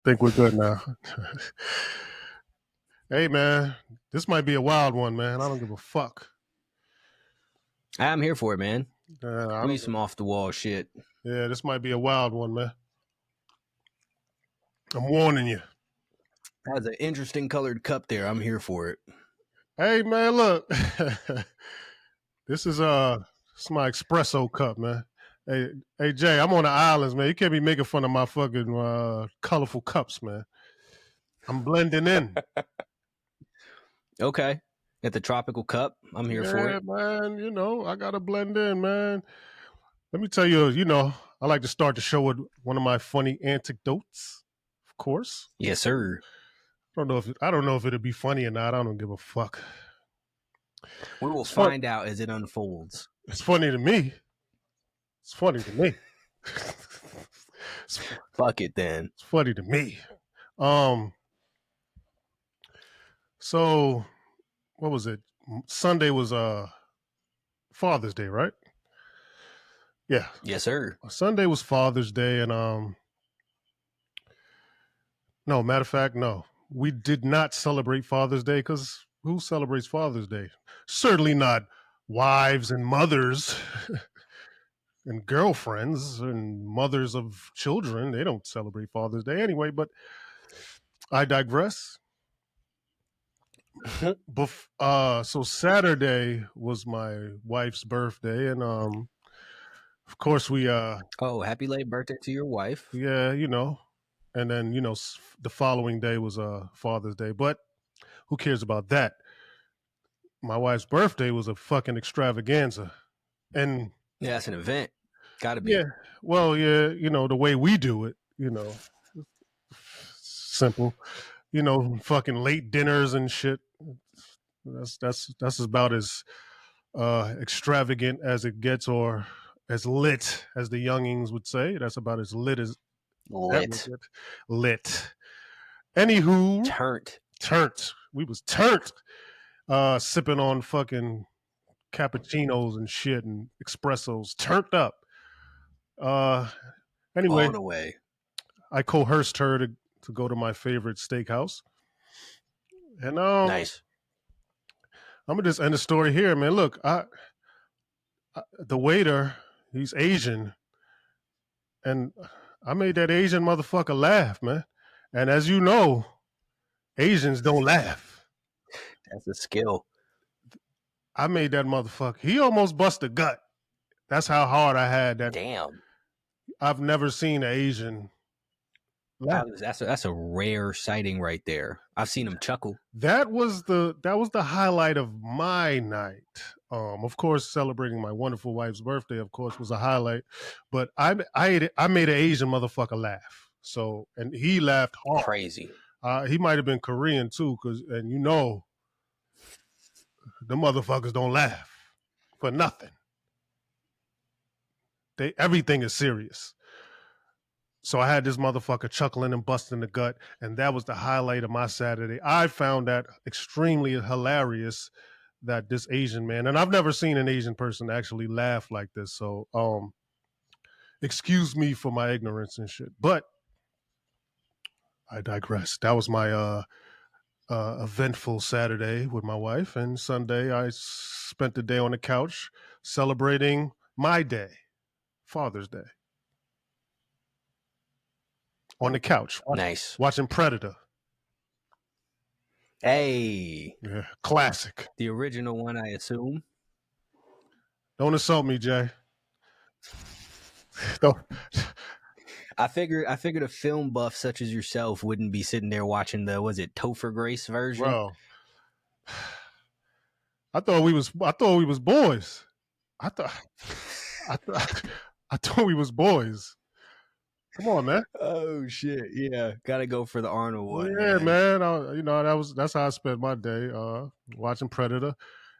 Think we're good now. Hey, man, this might be a wild one, man. I don't give a fuck. I'm here for it, man. I We don't, some off the wall shit. yeah, this might be a wild one, man. I'm warning you. Has an interesting colored cup there. I'm here for it. Hey, man, look. This is my espresso cup, man. Hey, Jay, I'm on the islands, man. You can't be making fun of my fucking colorful cups, man. I'm blending in. Okay. At the tropical cup. I'm here for Yeah, it. man. You know, I gotta blend in, man. Let me tell you, I like to start the show with one of my funny anecdotes, of course. Yes, sir. I don't know if it'll be funny or not. I don't give a fuck. We will It's fun. find out as it unfolds. It's funny to me. It's funny to me. Fuck it then. It's funny to me. So what was it? Sunday was Father's Day, right? Yeah. Yes, sir. Sunday was Father's Day, and no, matter of fact, no. We did not celebrate Father's Day because who celebrates Father's Day? Certainly not wives and mothers and girlfriends and mothers of children. They don't celebrate Father's Day anyway, but I digress. So Saturday was my wife's birthday, and of course we Oh, happy late birthday to your wife. yeah, and then the following day was Father's Day, but who cares about that? My wife's birthday was a fucking extravaganza, and Yeah, it's an event. Gotta be. yeah, well, yeah, the way we do it, simple, fucking late dinners and shit. That's about as extravagant as it gets, or as lit as the youngings would say. That's about as lit as Lit. Lit. Anywho, Turnt. We was turnt. Sipping on fucking cappuccinos and shit and espressos, turned up. Anyway, On the way. I coerced her to go to my favorite steakhouse, and Nice. I'm gonna just end the story here, man. Look, the waiter, he's Asian, and I made that Asian motherfucker laugh, man. And as you know, Asians don't laugh. That's a skill. I made that motherfucker. He almost bust a gut. That's how hard I had that. Damn. I've never seen an Asian laugh. That's a rare sighting right there. I've seen him chuckle. That was the highlight of my night. Of course, celebrating my wonderful wife's birthday, of course, was a highlight. But I made an Asian motherfucker laugh. So, and he laughed hard. Crazy. He might have been Korean too, the motherfuckers don't laugh for nothing. Everything is serious. So I had this motherfucker chuckling and busting the gut, and that was the highlight of my Saturday. I found that extremely hilarious that this Asian man, and I've never seen an Asian person actually laugh like this. So, excuse me for my ignorance and shit, but I digress. That was my eventful Saturday with my wife, and Sunday I spent the day on the couch celebrating my day, Father's Day. On the couch. Nice. Watching Predator. Hey. Yeah, classic. The original one, I assume. Don't insult me, Jay. Don't. I figured a film buff such as yourself wouldn't be sitting there watching the, was it Topher Grace version? Bro. I thought we was boys. I thought we was boys. Come on, man. Oh shit! Yeah, gotta go for the Arnold one. Yeah, man. That's how I spent my day, watching Predator.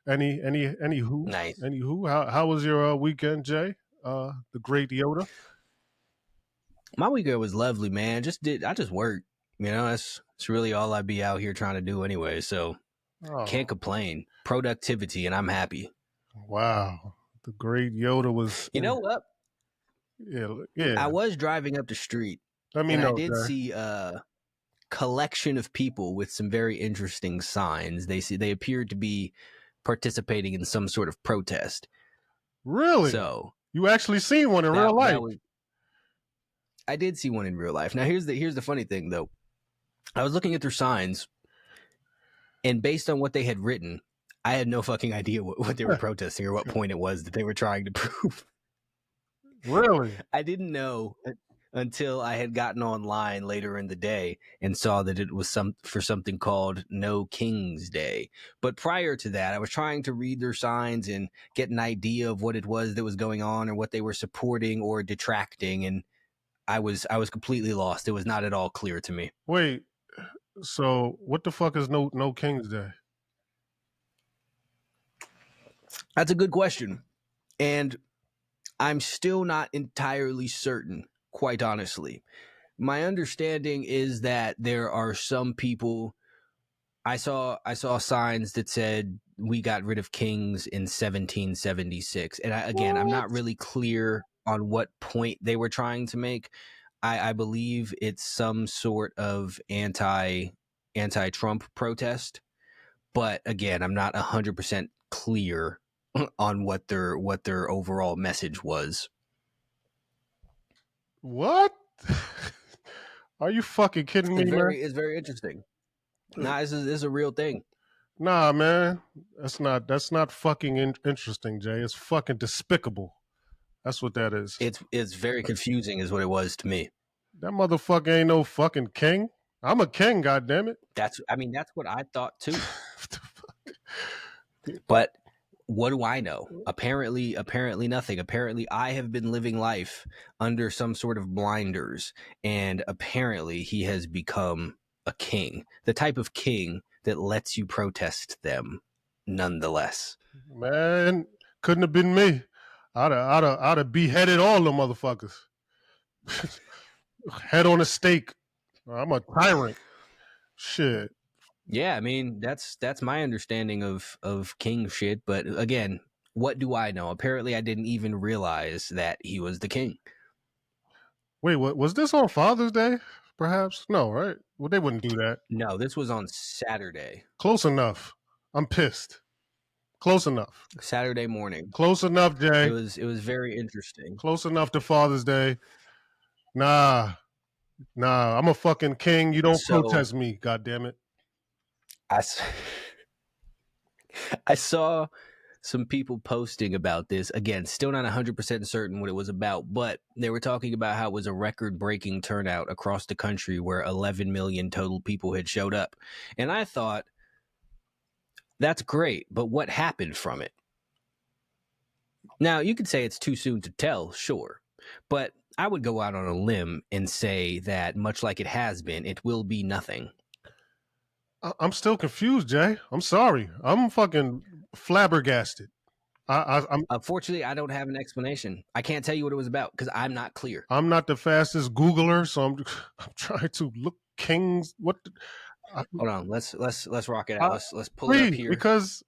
Anywho, nice. Anywho, how was your weekend, Jay? The great Yoda. My weekend was lovely, man. I just worked. That's really all I'd be out here trying to do anyway. So can't complain. Productivity, and I'm happy. Wow, the great Yoda was. You know what? Yeah. I was driving up the street. I did see collection of people with some very interesting signs. They appeared to be participating in some sort of protest. Really? So you actually seen one in real life? I did see one in real life. Now here's the funny thing though. I was looking at their signs, and based on what they had written, I had no fucking idea what they were protesting or what point it was that they were trying to prove. Really? I didn't know until I had gotten online later in the day and saw that it was for something called No King's Day. But prior to that, I was trying to read their signs and get an idea of what it was that was going on or what they were supporting or detracting, and I was completely lost. It was not at all clear to me. Wait, so what the fuck is No King's Day? That's a good question. And I'm still not entirely certain, quite honestly. My understanding is that there are some people. I saw signs that said we got rid of kings in 1776. And I'm not really clear on what point they were trying to make. I believe it's some sort of anti-Trump protest. But again, I'm not 100% clear on what their overall message was. What? Are you fucking kidding me, man? It's very interesting. Nah, this is a real thing. Nah, man, that's not fucking interesting, Jay. It's fucking despicable. That's what that is. It's very confusing, is what it was to me. That motherfucker ain't no fucking king. I'm a king, goddammit. That's what I thought too. But what do I know? Apparently nothing. Apparently I have been living life under some sort of blinders, and apparently he has become a king. The type of king that lets you protest them nonetheless. Man, couldn't have been me. I'd have beheaded all the motherfuckers. Head on a stake. I'm a tyrant. Shit. Yeah, I mean, that's my understanding of king shit. But again, what do I know? Apparently I didn't even realize that he was the king. Wait, what was this on Father's Day? Perhaps? No, right? Well, they wouldn't do that. No, this was on Saturday. Close enough. I'm pissed. Close enough. Saturday morning. Close enough, Jay. It was very interesting. Close enough to Father's Day. Nah, I'm a fucking king. You don't protest me, goddammit. I saw some people posting about this. Again, still not 100% certain what it was about, but they were talking about how it was a record-breaking turnout across the country where 11 million total people had showed up. And I thought, that's great, but what happened from it? Now, you could say it's too soon to tell, sure, but I would go out on a limb and say that, much like it has been, it will be nothing. I'm still confused, Jay. I'm sorry. I'm fucking flabbergasted. I'm Unfortunately, I don't have an explanation. I can't tell you what it was about because I'm not clear. I'm not the fastest Googler, so I'm trying to look kings. Hold on, let's rock it out. Let's pull it up here because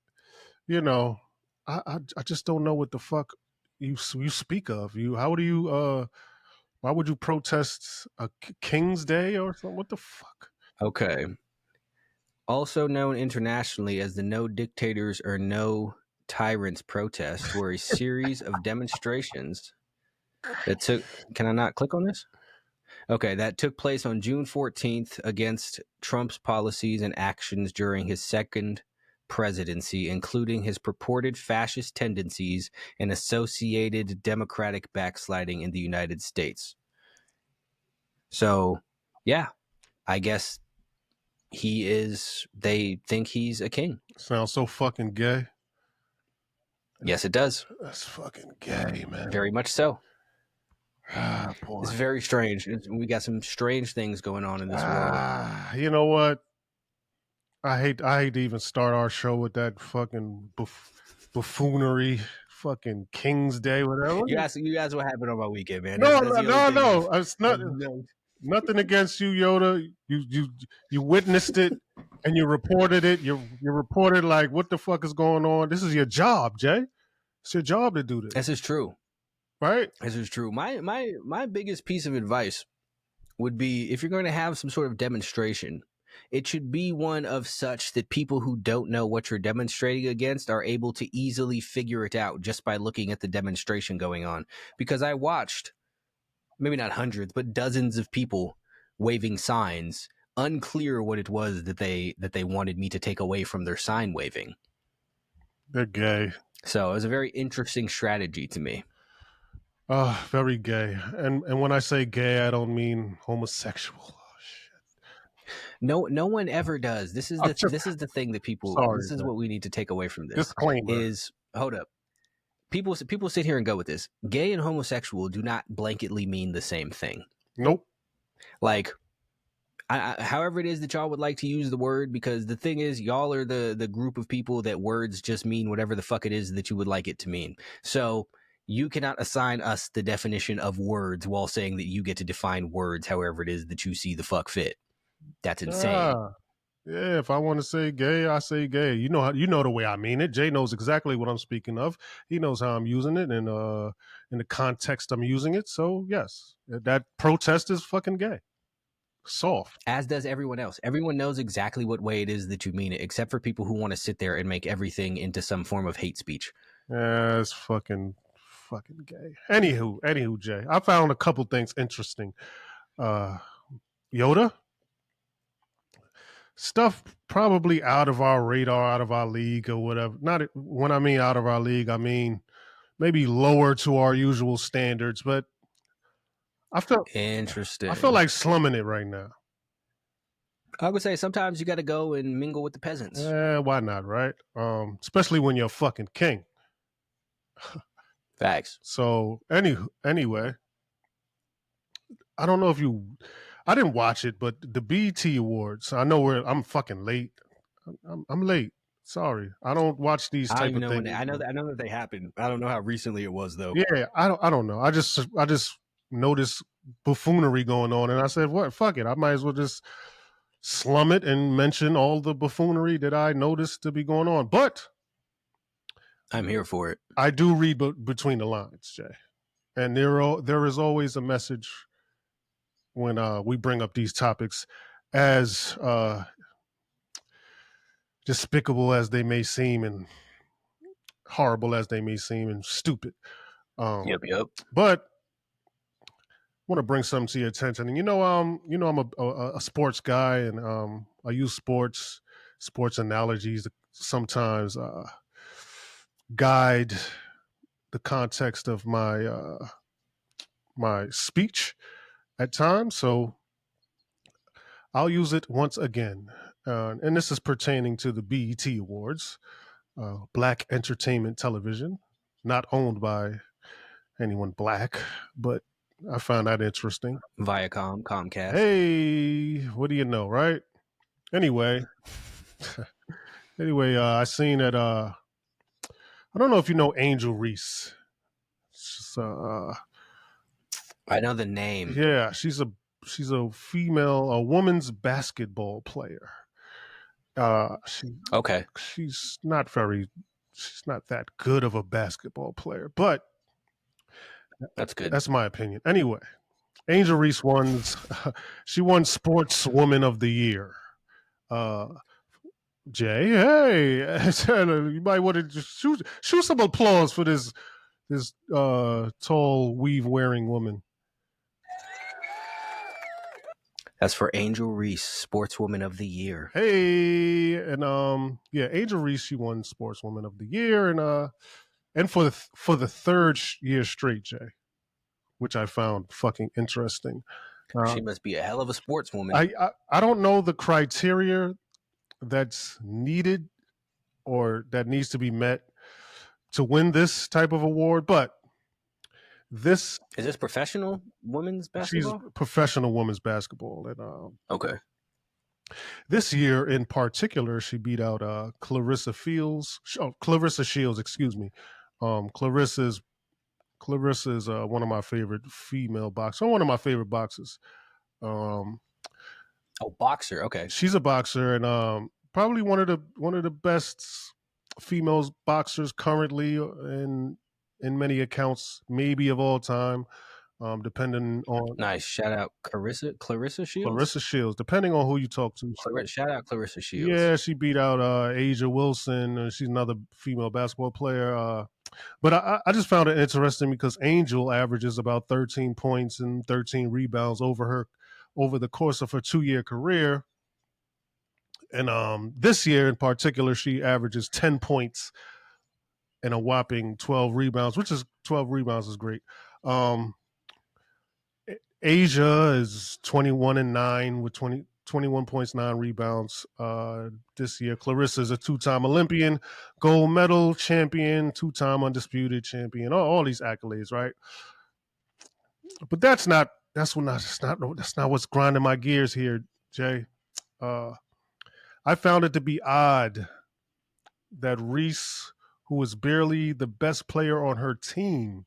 I just don't know what the fuck you speak of. Why would you protest a King's Day or something? What the fuck? Okay. Also known internationally as the No Dictators or No Tyrants protest, were a series of demonstrations that took. Can I not click on this? Okay, that took place on June 14th against Trump's policies and actions during his second presidency, including his purported fascist tendencies and associated democratic backsliding in the United States. So, yeah, I guess they think he's a king. Sounds so fucking gay. Yes, it does. That's fucking gay, man. Very much so. Boy. It's very strange. We got some strange things going on in this world. You know what? I hate to even start our show with that fucking buffoonery, fucking King's Day, whatever. You asked what happened on my weekend, man. No. It's not nothing against you, Yoda. You witnessed it and you reported it. You reported like, what the fuck is going on? This is your job, Jay. It's your job to do this. This is true. Right? This is true. My biggest piece of advice would be, if you're going to have some sort of demonstration, it should be one of such that people who don't know what you're demonstrating against are able to easily figure it out just by looking at the demonstration going on. Because I watched, maybe not hundreds, but dozens of people waving signs, unclear what it was that they wanted me to take away from their sign waving. They're gay. So it was a very interesting strategy to me. Very gay. And when I say gay, I don't mean homosexual. Oh, shit. No one ever does. This is the thing that people. Sorry, this is man. what we need to take away from this. Disclaimer. Is, hold up. People sit here and go with this. Gay and homosexual do not blanketly mean the same thing. Nope. Like, however it is that y'all would like to use the word, because the thing is, y'all are the group of people that words just mean whatever the fuck it is that you would like it to mean. So you cannot assign us the definition of words while saying that you get to define words however it is that you see the fuck fit. That's insane. Yeah, if I want to say gay, I say gay. You know the way I mean it. Jay knows exactly what I'm speaking of. He knows how I'm using it and in the context I'm using it. So yes, that protest is fucking gay. Soft. As does everyone else. Everyone knows exactly what way it is that you mean it, except for people who want to sit there and make everything into some form of hate speech. Yeah, it's fucking gay. Anywho, Jay, I found a couple things interesting. Yoda stuff probably out of our radar, out of our league or whatever. Not when I mean out of our league, I mean maybe lower to our usual standards, but I feel interesting. I feel like slumming it right now. I would say sometimes you got to go and mingle with the peasants. Why not, right? Especially when you're a fucking king. Facts. So anyway, I don't know if I didn't watch it, but the BET Awards. I know I'm fucking late. I'm late. Sorry, I don't watch these type of things. I know that they happened. I don't know how recently it was though. Yeah, I don't know. I just noticed buffoonery going on, and I said, "What? Fuck it. I might as well just slum it and mention all the buffoonery that I noticed to be going on." But I'm here for it. I do read between the lines, Jay, and there is always a message when we bring up these topics, as despicable as they may seem and horrible as they may seem and stupid. Yep. But I want to bring something to your attention. And I'm a sports guy, and I use sports analogies to sometimes guide the context of my my speech at times. So I'll use it once again. And this is pertaining to the BET Awards, Black Entertainment Television, not owned by anyone black, but I found that interesting. Viacom, Comcast. Hey, what do you know, right? Anyway, I seen that. I don't know if you know Angel Reese. I know the name. Yeah, she's a female, a woman's basketball player. Okay. She's not that good of a basketball player, but that's good. That's my opinion. Anyway, Angel Reese she won Sportswoman of the Year. Jay, hey, you might want to just shoot some applause for this tall weave wearing woman. That's for Angel Reese, Sportswoman of the Year. Hey, and Angel Reese, she won Sportswoman of the Year, and for the third year straight, Jay, which I found fucking interesting. She must be a hell of a sportswoman. I don't know the criteria that's needed or that needs to be met to win this type of award, but is this professional women's basketball? She's professional women's basketball, and okay. This year in particular, she beat out Clarissa Shields. Excuse me. Clarissa's one of my favorite female boxers. One of my favorite boxers. Boxer. Okay. She's a boxer, and probably one of the best female boxers currently in many accounts, maybe of all time. Depending on Nice. Shout out Clarissa Shields. Clarissa Shields, depending on who you talk to. Shout out Clarissa Shields. Yeah, she beat out Asia Wilson. She's another female basketball player. But I just found it interesting because Angel averages about 13 points and 13 rebounds over the course of her 2-year career. And this year in particular, she averages 10 points and a whopping 12 rebounds, which is 12 rebounds is great. Asia is 21-9 with 21 points, 9 rebounds this year. Clarissa is a 2-time Olympian, gold medal champion, 2-time undisputed champion, all these accolades, right? But that's not what's grinding my gears here, Jay. I found it to be odd that Reese, who was barely the best player on her team,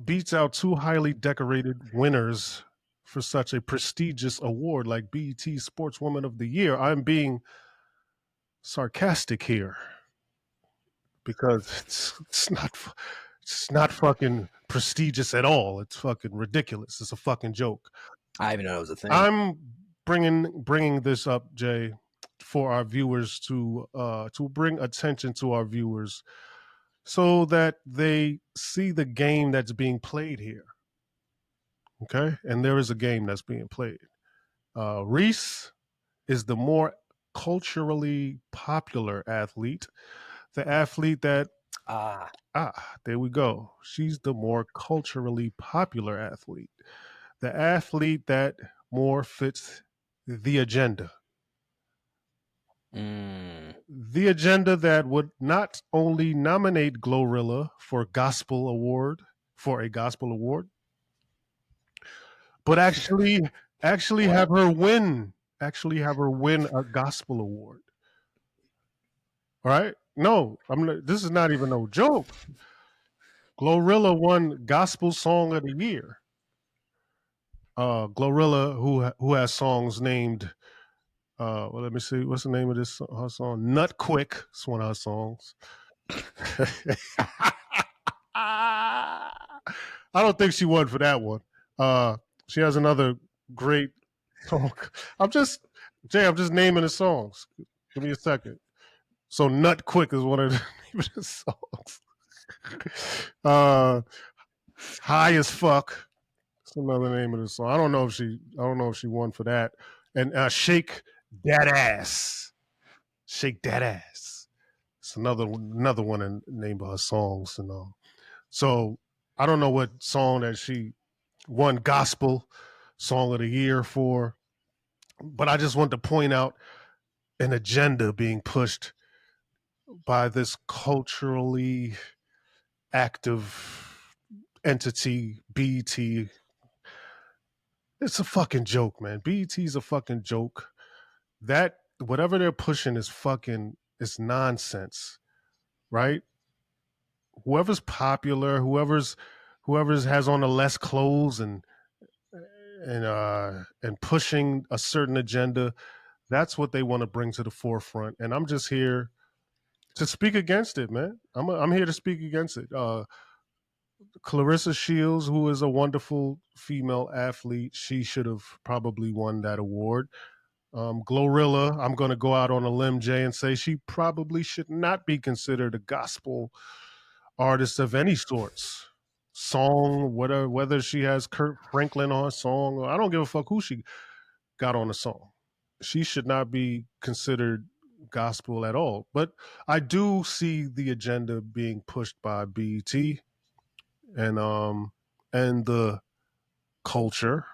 beats out 2 highly decorated winners for such a prestigious award like BET Sportswoman of the Year. I'm being sarcastic here because it's not fucking prestigious at all. It's fucking ridiculous. It's a fucking joke. I even know it was a thing. I'm bringing this up, Jay, for our viewers to bring attention to our viewers so that they see the game that's being played here. Okay? And there is a game that's being played. Reese is the more culturally popular athlete, the athlete that there we go. She's the more culturally popular athlete, the athlete that more fits the agenda. The agenda that would not only nominate Glorilla for a gospel award, but actually have her win a gospel award. All right? No, this is not even no joke. Glorilla won Gospel Song of the Year. Glorilla, who has songs named well, let me see. What's the name of her song? Nut Quick. It's one of her songs. I don't think she won for that one. She has another great song. I'm just naming the songs. Give me a second. So Nut Quick is one of the songs. High as Fuck. That's another name of the song. I don't know if she won for that. And Shake That Ass. Shake That Ass. It's another one in name of her songs and all. So I don't know what song that she won Gospel Song of the Year for, but I just want to point out an agenda being pushed by this culturally active entity, BET. It's a fucking joke, man. BET's a fucking joke. That whatever they're pushing is nonsense, right? Whoever's popular, whoever's has on the less clothes and pushing a certain agenda, that's what they want to bring to the forefront. And I'm just here to speak against it, man. I'm here to speak against it. Clarissa Shields, who is a wonderful female athlete, she should have probably won that award. Glorilla, I'm going to go out on a limb, Jay, and say she probably should not be considered a gospel artist of any sorts. Song, whether she has Kurt Franklin on a song, I don't give a fuck who she got on a song. She should not be considered gospel at all. But I do see the agenda being pushed by BET and the culture.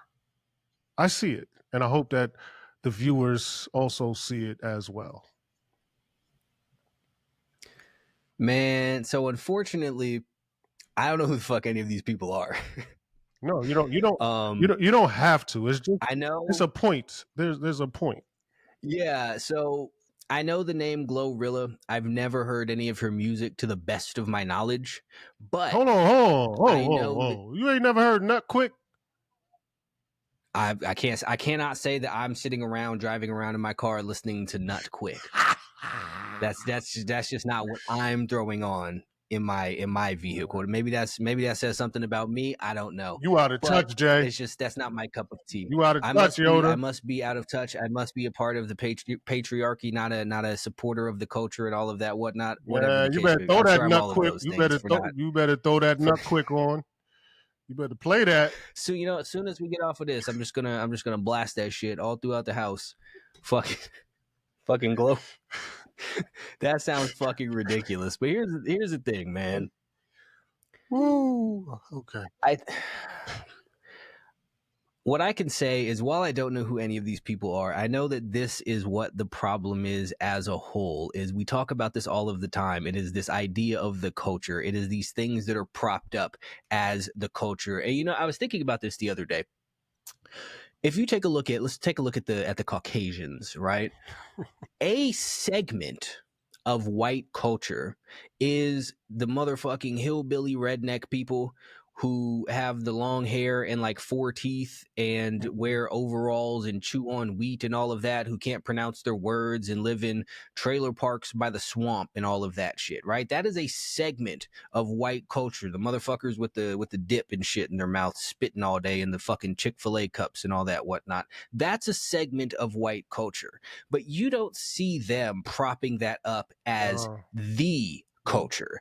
I see it, and I hope that the viewers also see it as well. Man, so unfortunately, I don't know who the fuck any of these people are. No, you don't. You don't have to. It's just. I know. It's a point. There's a point. Yeah. So I know the name Glorilla. I've never heard any of her music to the best of my knowledge. But hold on. You ain't never heard Nut Quick? I cannot say that I'm sitting around driving around in my car listening to Nut Quick. That's just not what I'm throwing on in my vehicle. Maybe that says something about me. I don't know. You out of But touch, Jay. it's just that's not my cup of tea. You out of I touch, Yoda. must be out of touch. I must be a part of the patriarchy, not a supporter of the culture and all of that whatnot. Whatever Yeah, the you case better may be. throw I'm that sure I'm nut all of quick. those You things. better throw that nut quick on. You better play that. So as soon as we get off of this, I'm just gonna blast that shit all throughout the house. Fucking glow. That sounds fucking ridiculous. But here's the thing, man. Woo. Okay. What I can say is, while I don't know who any of these people are, I know that this is what the problem is as a whole. Is we talk about this all of the time. It is this idea of the culture. It is these things that are propped up as the culture. And I was thinking about this the other day. If you take a look at, let's take a look at the Caucasians, right? A segment of white culture is the motherfucking hillbilly redneck people who have the long hair and like 4 teeth and wear overalls and chew on wheat and all of that, who can't pronounce their words and live in trailer parks by the swamp and all of that shit, right? That is a segment of white culture. The motherfuckers with the dip and shit in their mouth, spitting all day in the fucking Chick-fil-A cups and all that whatnot. That's a segment of white culture. But you don't see them propping that up as the culture.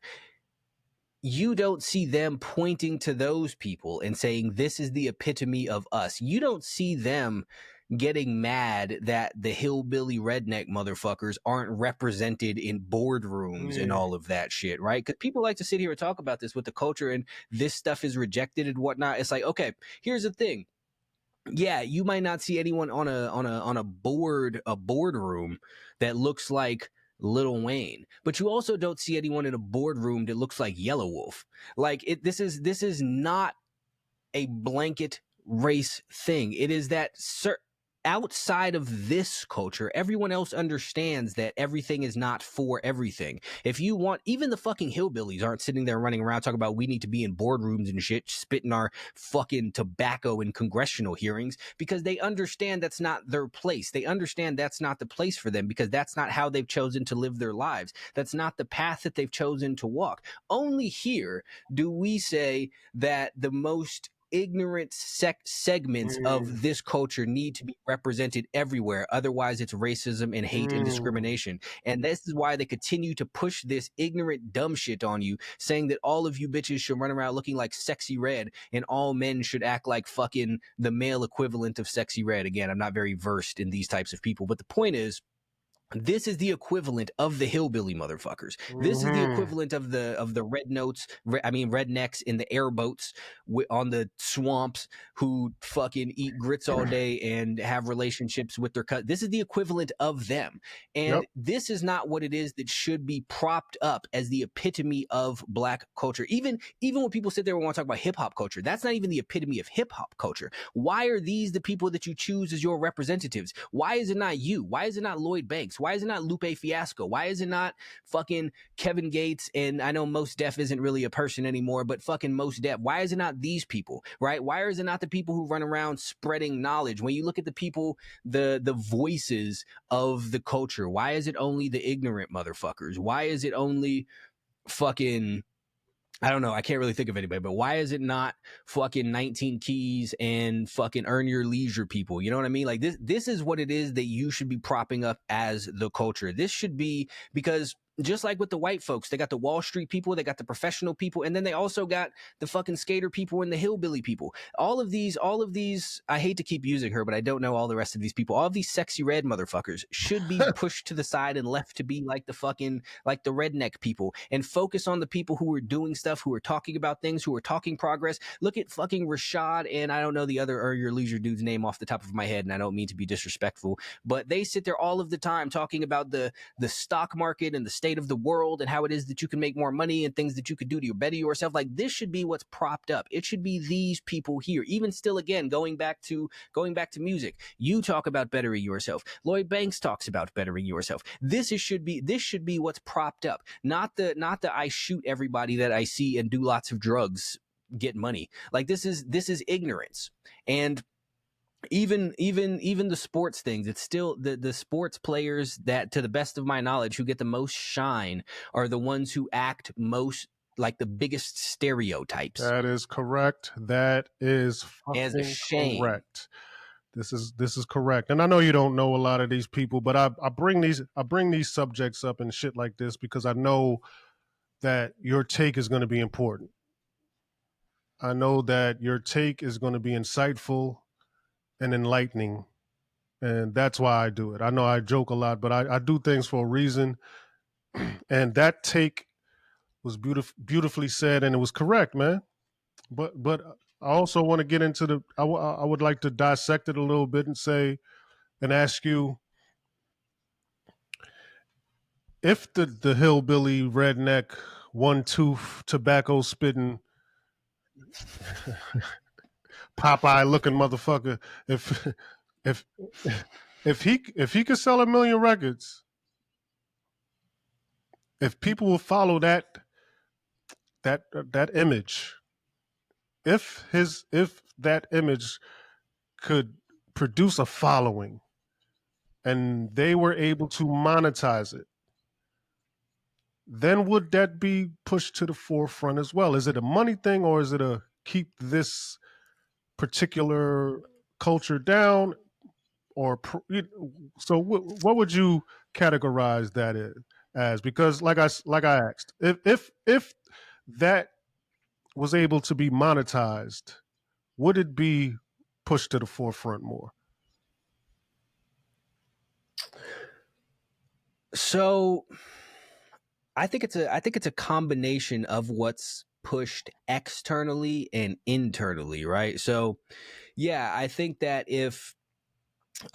You don't see them pointing to those people and saying, this is the epitome of us. You don't see them getting mad that the hillbilly redneck motherfuckers aren't represented in boardrooms and all of that shit, right? Because people like to sit here and talk about this with the culture and this stuff is rejected and whatnot. It's like, okay, here's the thing. Yeah, you might not see anyone on a boardroom that looks like Lil Wayne, but you also don't see anyone in a boardroom that looks like Yellow Wolf. Like this is not a blanket race thing. It is that outside of this culture, everyone else understands that everything is not for everything. If you want, even the fucking hillbillies aren't sitting there running around talking about we need to be in boardrooms and shit, spitting our fucking tobacco in congressional hearings, because they understand that's not their place. They understand that's not the place for them, because that's not how they've chosen to live their lives. That's not the path that they've chosen to walk. Only here do we say that the most ignorant segments of this culture need to be represented everywhere. Otherwise, it's racism and hate and discrimination. And this is why they continue to push this ignorant dumb shit on you, saying that all of you bitches should run around looking like Sexy Red and all men should act like fucking the male equivalent of Sexy Red. Again, I'm not very versed in these types of people, but the point is, this is the equivalent of the hillbilly motherfuckers. This is the equivalent of the rednecks in the airboats on the swamps who fucking eat grits all day and have relationships with their This is the equivalent of them. And this is not what it is that should be propped up as the epitome of black culture. Even when people sit there and want to talk about hip hop culture, that's not even the epitome of hip hop culture. Why are these the people that you choose as your representatives? Why is it not you? Why is it not Lloyd Banks? Why is it not Lupe Fiasco? Why is it not fucking Kevin Gates? And I know Mos Def isn't really a person anymore, but fucking Mos Def. Why is it not these people, right? Why is it not the people who run around spreading knowledge? When you look at the people, the voices of the culture, why is it only the ignorant motherfuckers? Why is it only fucking... I don't know. I can't really think of anybody, but why is it not fucking 19 Keys and fucking Earn Your Leisure people? You know what I mean? Like this is what it is that you should be propping up as the culture. This should be, because just like with the white folks, they got the Wall Street people, they got the professional people, and then they also got the fucking skater people and the hillbilly people. All of these, I hate to keep using her, but I don't know all the rest of these people. All of these Sexy Red motherfuckers should be pushed to the side and left to be like the redneck people, and focus on the people who are doing stuff, who are talking about things, who are talking progress. Look at fucking Rashad, and I don't know the other Earn Your Leisure dude's name off the top of my head, and I don't mean to be disrespectful, but they sit there all of the time talking about the stock market and the state of the world and how it is that you can make more money and things that you could do to better yourself. Like, this should be what's propped up. It should be these people here. Even still, again, going back to music, you talk about bettering yourself. Lloyd Banks talks about bettering yourself. This should be what's propped up, not the I shoot everybody that I see and do lots of drugs, get money. Like, this is ignorance. And even the sports things, it's still the sports players that, to the best of my knowledge, who get the most shine are the ones who act most like the biggest stereotypes. That is correct. That is As a fucking shame. correct. This is correct. And I know you don't know a lot of these people, but I bring these subjects up and shit like this because I know that your take is going to be important. I know that your take is going to be insightful and enlightening. And that's why I do it. I know I joke a lot, but I do things for a reason. And that take was beautifully said, and it was correct, man. But I also want to get into I would like to dissect it a little bit and say and ask you if the hillbilly redneck one tooth tobacco spitting Popeye looking motherfucker, if if if he could sell 1 million records, if people will follow that image, if that image could produce a following and they were able to monetize it, then would that be pushed to the forefront as well? Is it a money thing, or is it a keep this particular culture down? Or so what would you categorize that as? Because like I asked, if that was able to be monetized, would it be pushed to the forefront more? So I think it's a combination of what's pushed externally and internally, right? So yeah, I think that if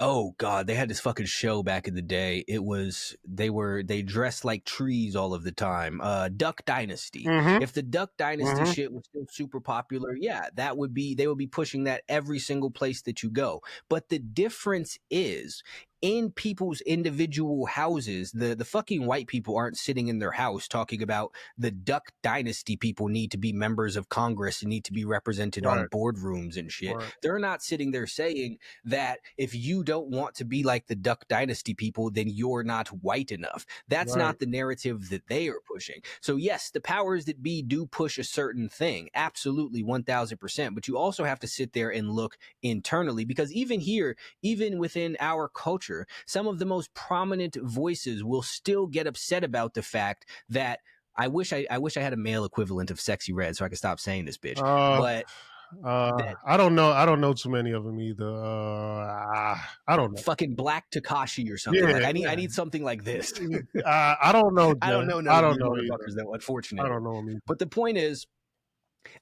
oh god, they had this fucking show back in the day. It was they dressed like trees all of the time. Duck Dynasty. Mm-hmm. If the Duck Dynasty Mm-hmm. shit was still super popular, yeah, they would be pushing that every single place that you go. But the difference is in people's individual houses, the fucking white people aren't sitting in their house talking about the Duck Dynasty people need to be members of Congress and need to be represented on Right. boardrooms and shit. Right. They're not sitting there saying that if you don't want to be like the Duck Dynasty people, then you're not white enough. That's Right. not the narrative that they are pushing. So yes, the powers that be do push a certain thing. Absolutely, 1000%. But you also have to sit there and look internally, because even here, even within our culture, some of the most prominent voices will still get upset about the fact that I wish I had a male equivalent of Sexy Red so I could stop saying this bitch. But that I don't know. I don't know too many of them either. I don't know. fucking Black Takashi or something. Yeah, Like I yeah. need something like this. I don't know. I don't Jay. know none I of don't these know either. motherfuckers though, I unfortunately. don't know them either. But the point is,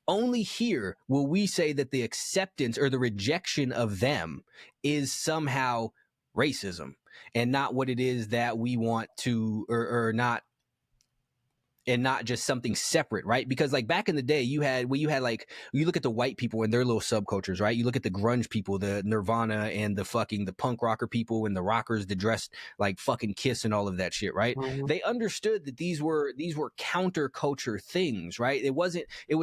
only here will we say that the acceptance or the rejection of them is somehow racism and not what it is that we want to, or not, and not just something separate, right? Because like back in the day, you had like, you look at the white people and their little subcultures, right? You look at the grunge people, the Nirvana and the punk rocker people and the rockers that dressed like fucking Kiss and all of that shit, right? Mm-hmm. They understood that these were counterculture things, right? It was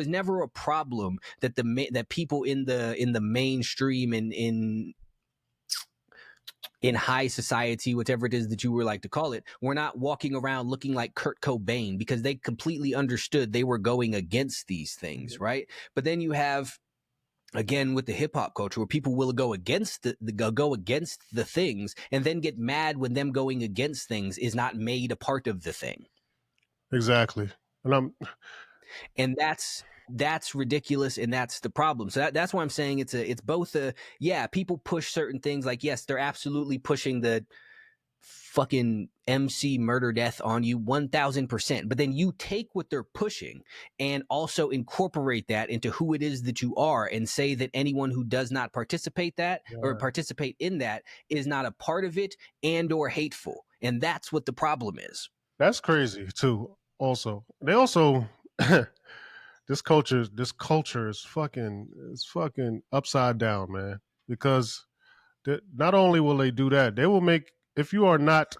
never a problem that that people in the mainstream and in high society, whatever it is that you would like to call it, we're not walking around looking like Kurt Cobain, because they completely understood they were going against these things, right? But then you have, again, with the hip hop culture, where people will go against the things and then get mad when them going against things is not made a part of the thing. Exactly. And that's ridiculous, and that's the problem. So that's why I'm saying it's both people push certain things, like yes, they're absolutely pushing the fucking MC murder death on you 1000%, but then you take what they're pushing and also incorporate that into who it is that you are, and say that anyone who does not participate in that is not a part of it and or hateful. And that's what the problem is. That's crazy too. Also, they also this culture is fucking upside down, man. Because not only will they do that, they will make, if you're not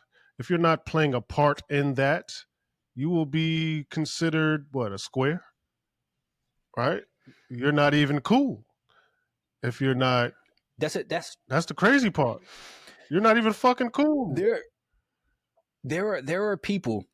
playing a part in that, you will be considered what, a square, right? You're not even cool if you're not. That's the crazy part. You're not even fucking cool. There are people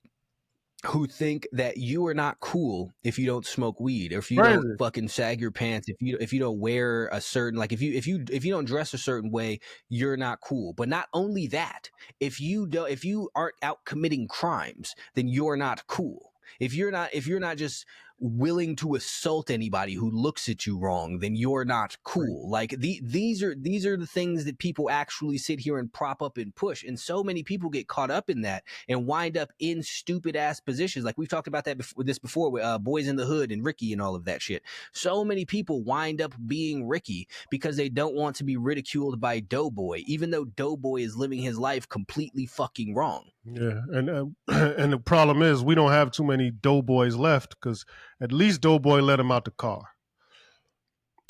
who think that you are not cool if you don't smoke weed, or if you Crazy. don't fucking sag your pants, if you don't wear a certain, like, if you don't dress a certain way, you're not cool. But not only that, if you aren't out committing crimes, then you're not cool. If you're not just willing to assault anybody who looks at you wrong, then you're not cool. Like, these are the things that people actually sit here and prop up and push, and so many people get caught up in that and wind up in stupid ass positions. Like, we've talked about that before with Boys in the Hood and Ricky and all of that shit. So many people wind up being Ricky because they don't want to be ridiculed by Doughboy, even though Doughboy is living his life completely fucking wrong. Yeah, and and the problem is we don't have too many Doughboys left, because at least Doughboy let him out the car.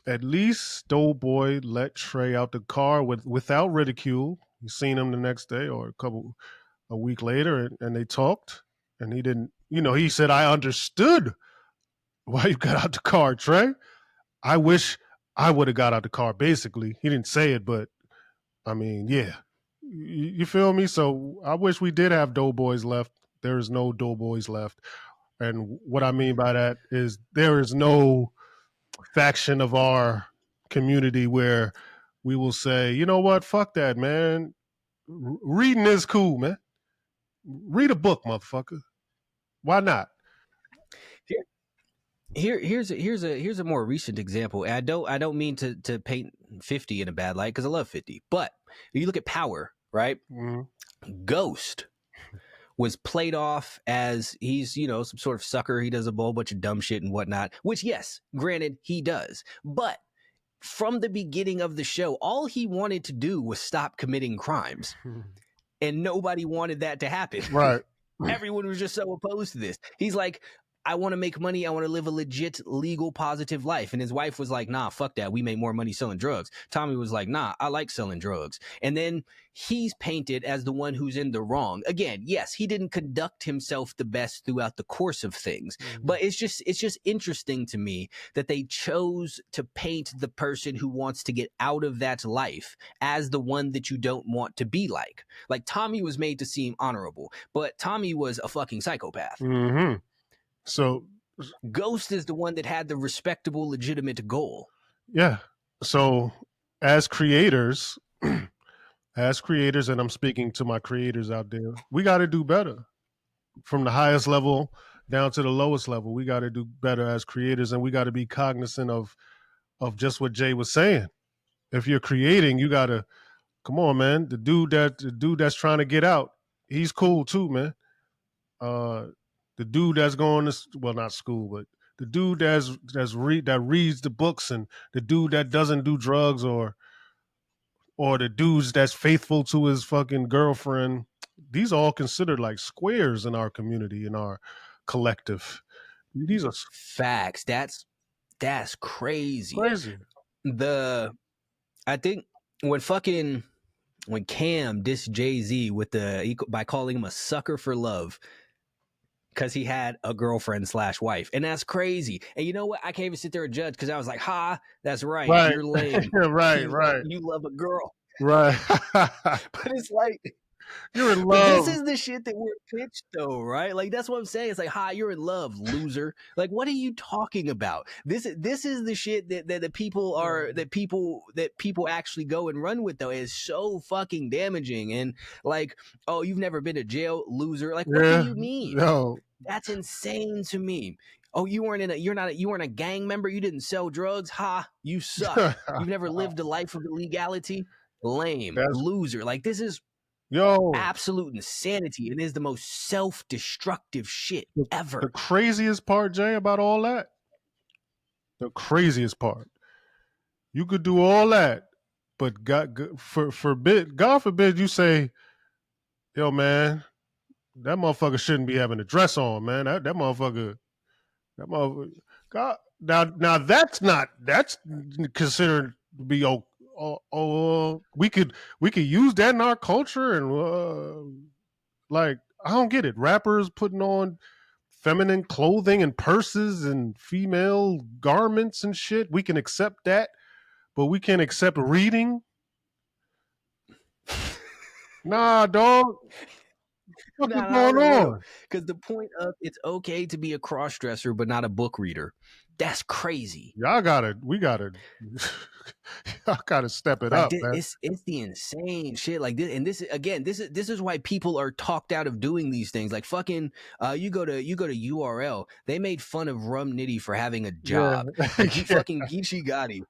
At least Doughboy let Trey out the car without ridicule. You seen him the next day or a week later, and they talked, and he didn't. He said, "I understood why you got out the car, Trey. I wish I would have got out the car." Basically, he didn't say it, but I mean, yeah. You feel me? So I wish we did have Doughboys left. There is no Doughboys left. And what I mean by that is there is no faction of our community where we will say, you know what, fuck that, man. Reading is cool, man. Read a book, motherfucker. Why not? Here's a more recent example. I don't mean to paint 50 in a bad light, because I love 50. But if you look at Power, right? Mm-hmm. Ghost was played off as he's, some sort of sucker. He does a whole bunch of dumb shit and whatnot, which, yes, granted, he does. But from the beginning of the show, all he wanted to do was stop committing crimes. And nobody wanted that to happen. Right. Everyone was just so opposed to this. He's like, I want to make money. I want to live a legit, legal, positive life. And his wife was like, nah, fuck that. We make more money selling drugs. Tommy was like, nah, I like selling drugs. And then he's painted as the one who's in the wrong. Again, yes, he didn't conduct himself the best throughout the course of things. Mm-hmm. But it's just interesting to me that they chose to paint the person who wants to get out of that life as the one that you don't want to be like. Like, Tommy was made to seem honorable, but Tommy was a fucking psychopath. Mm-hmm. So Ghost is the one that had the respectable, legitimate goal. Yeah. So as creators, and I'm speaking to my creators out there, we got to do better. From the highest level down to the lowest level, we got to do better as creators, and we got to be cognizant of just what Jay was saying. If you're creating, you got to, come on, man. The dude that's trying to get out, he's cool too, man. The dude that's going to, well, not school, but the dude that reads the books, and the dude that doesn't do drugs, or the dudes that's faithful to his fucking girlfriend, these are all considered like squares in our community, in our collective. These are facts. That's crazy. Crazy. I think when Cam dissed Jay-Z by calling him a sucker for love, because he had a girlfriend / wife. And that's crazy. And you know what? I can't even sit there and judge, because I was like, that's right. You're lame. right. You love a girl. Right. But it's like, you're in love. This is the shit that we're pitched, though, right? Like, that's what I'm saying. It's like, you're in love, loser. Like, what are you talking about? This is the shit that people actually go and run with, though. It's so fucking damaging. And like, oh, you've never been to jail, loser. Like, what do you mean? No. That's insane to me. Oh, you weren't a gang member. You didn't sell drugs. You suck. You've never lived a life of illegality. Lame. Loser. Like, this is absolute insanity. It is the most self-destructive shit ever. The craziest part, Jay, about all that, the craziest part, you could do all that, but God forbid you say, yo, man, that motherfucker shouldn't be having a dress on, man. That motherfucker, God, now that's considered to be we could use that in our culture, and like, I don't get it. Rappers putting on feminine clothing and purses and female garments and shit. We can accept that, but we can't accept reading. Nah, dog. What is Nah, I going only will. on? Because the point of it's okay to be a cross-dresser but not a book reader. That's crazy. Y'all we gotta, y'all gotta step it Like up, man. it's the insane shit. Like this, and this again, this is why people are talked out of doing these things. Like fucking, you go to URL. They made fun of Rum Nitty for having a job. Yeah. Like he Yeah. fucking Geechee Gotti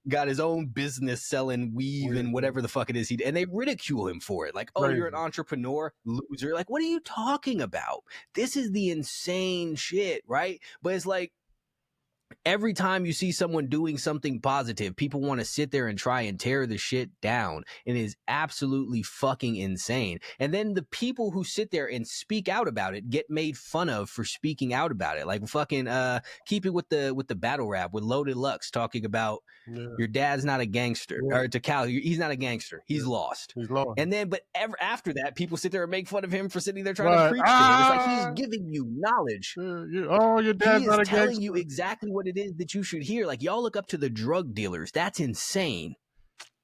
got his own business selling weave and whatever the fuck it is and they ridicule him for it. Like, oh, you're an Crazy. entrepreneur, loser. Like, what are you talking about? This is the insane shit, right? But it's like every time you see someone doing something positive, people want to sit there and try and tear the shit down. And it is absolutely fucking insane. And then the people who sit there and speak out about it get made fun of for speaking out about it. Like fucking keep it with the battle rap with Loaded Lux talking about your dad's not a gangster. Or to Cal, he's not a gangster. He's lost. He's lost. And then, but ever after that, people sit there and make fun of him for sitting there trying to preach to him. It's like he's giving you knowledge. Oh, your dad's He not is a telling gangster. you exactly what it is that you should hear. Like y'all look up to the drug dealers. That's insane.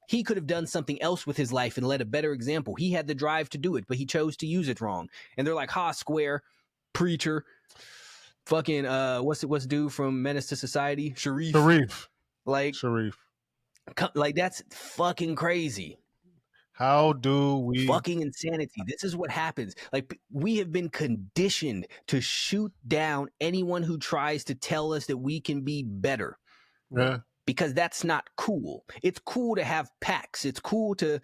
He could have done something else with his life and led a better example. He had the drive to do it, but he chose to use it wrong. And they're like, ha, square, preacher, fucking, what's dude from Menace to Society? Sharif. Like, that's fucking crazy. How do we? Fucking insanity. This is what happens. Like, we have been conditioned to shoot down anyone who tries to tell us that we can be better. Yeah. Because that's not cool. It's cool to have packs. It's cool to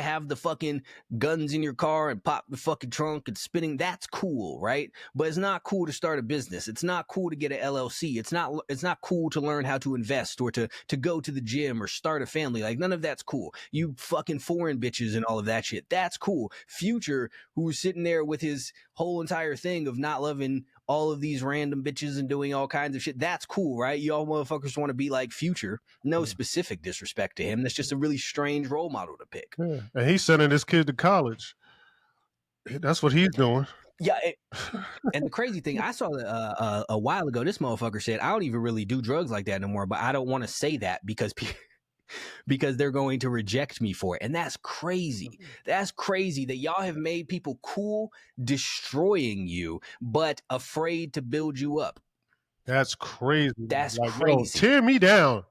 have the fucking guns in your car and pop the fucking trunk and spinning. That's cool, right? But it's not cool to start a business. It's not cool to get an LLC. It's not cool to learn how to invest or to go to the gym or start a family. Like none of that's cool. You fucking foreign bitches and all of that shit. That's cool. Future, who's sitting there with his whole entire thing of not loving all of these random bitches and doing all kinds of shit. That's cool, right? Y'all motherfuckers want to be like Future. No specific disrespect to him. That's just a really strange role model to pick. Yeah. And he's sending his kid to college. That's what he's doing. Yeah. And the crazy thing, I saw a while ago, this motherfucker said, I don't even really do drugs like that no more, but I don't want to say that because they're going to reject me for it. And that's crazy. That's crazy that y'all have made people cool, destroying you, but afraid to build you up. That's crazy. That's like, crazy. Yo, tear me down.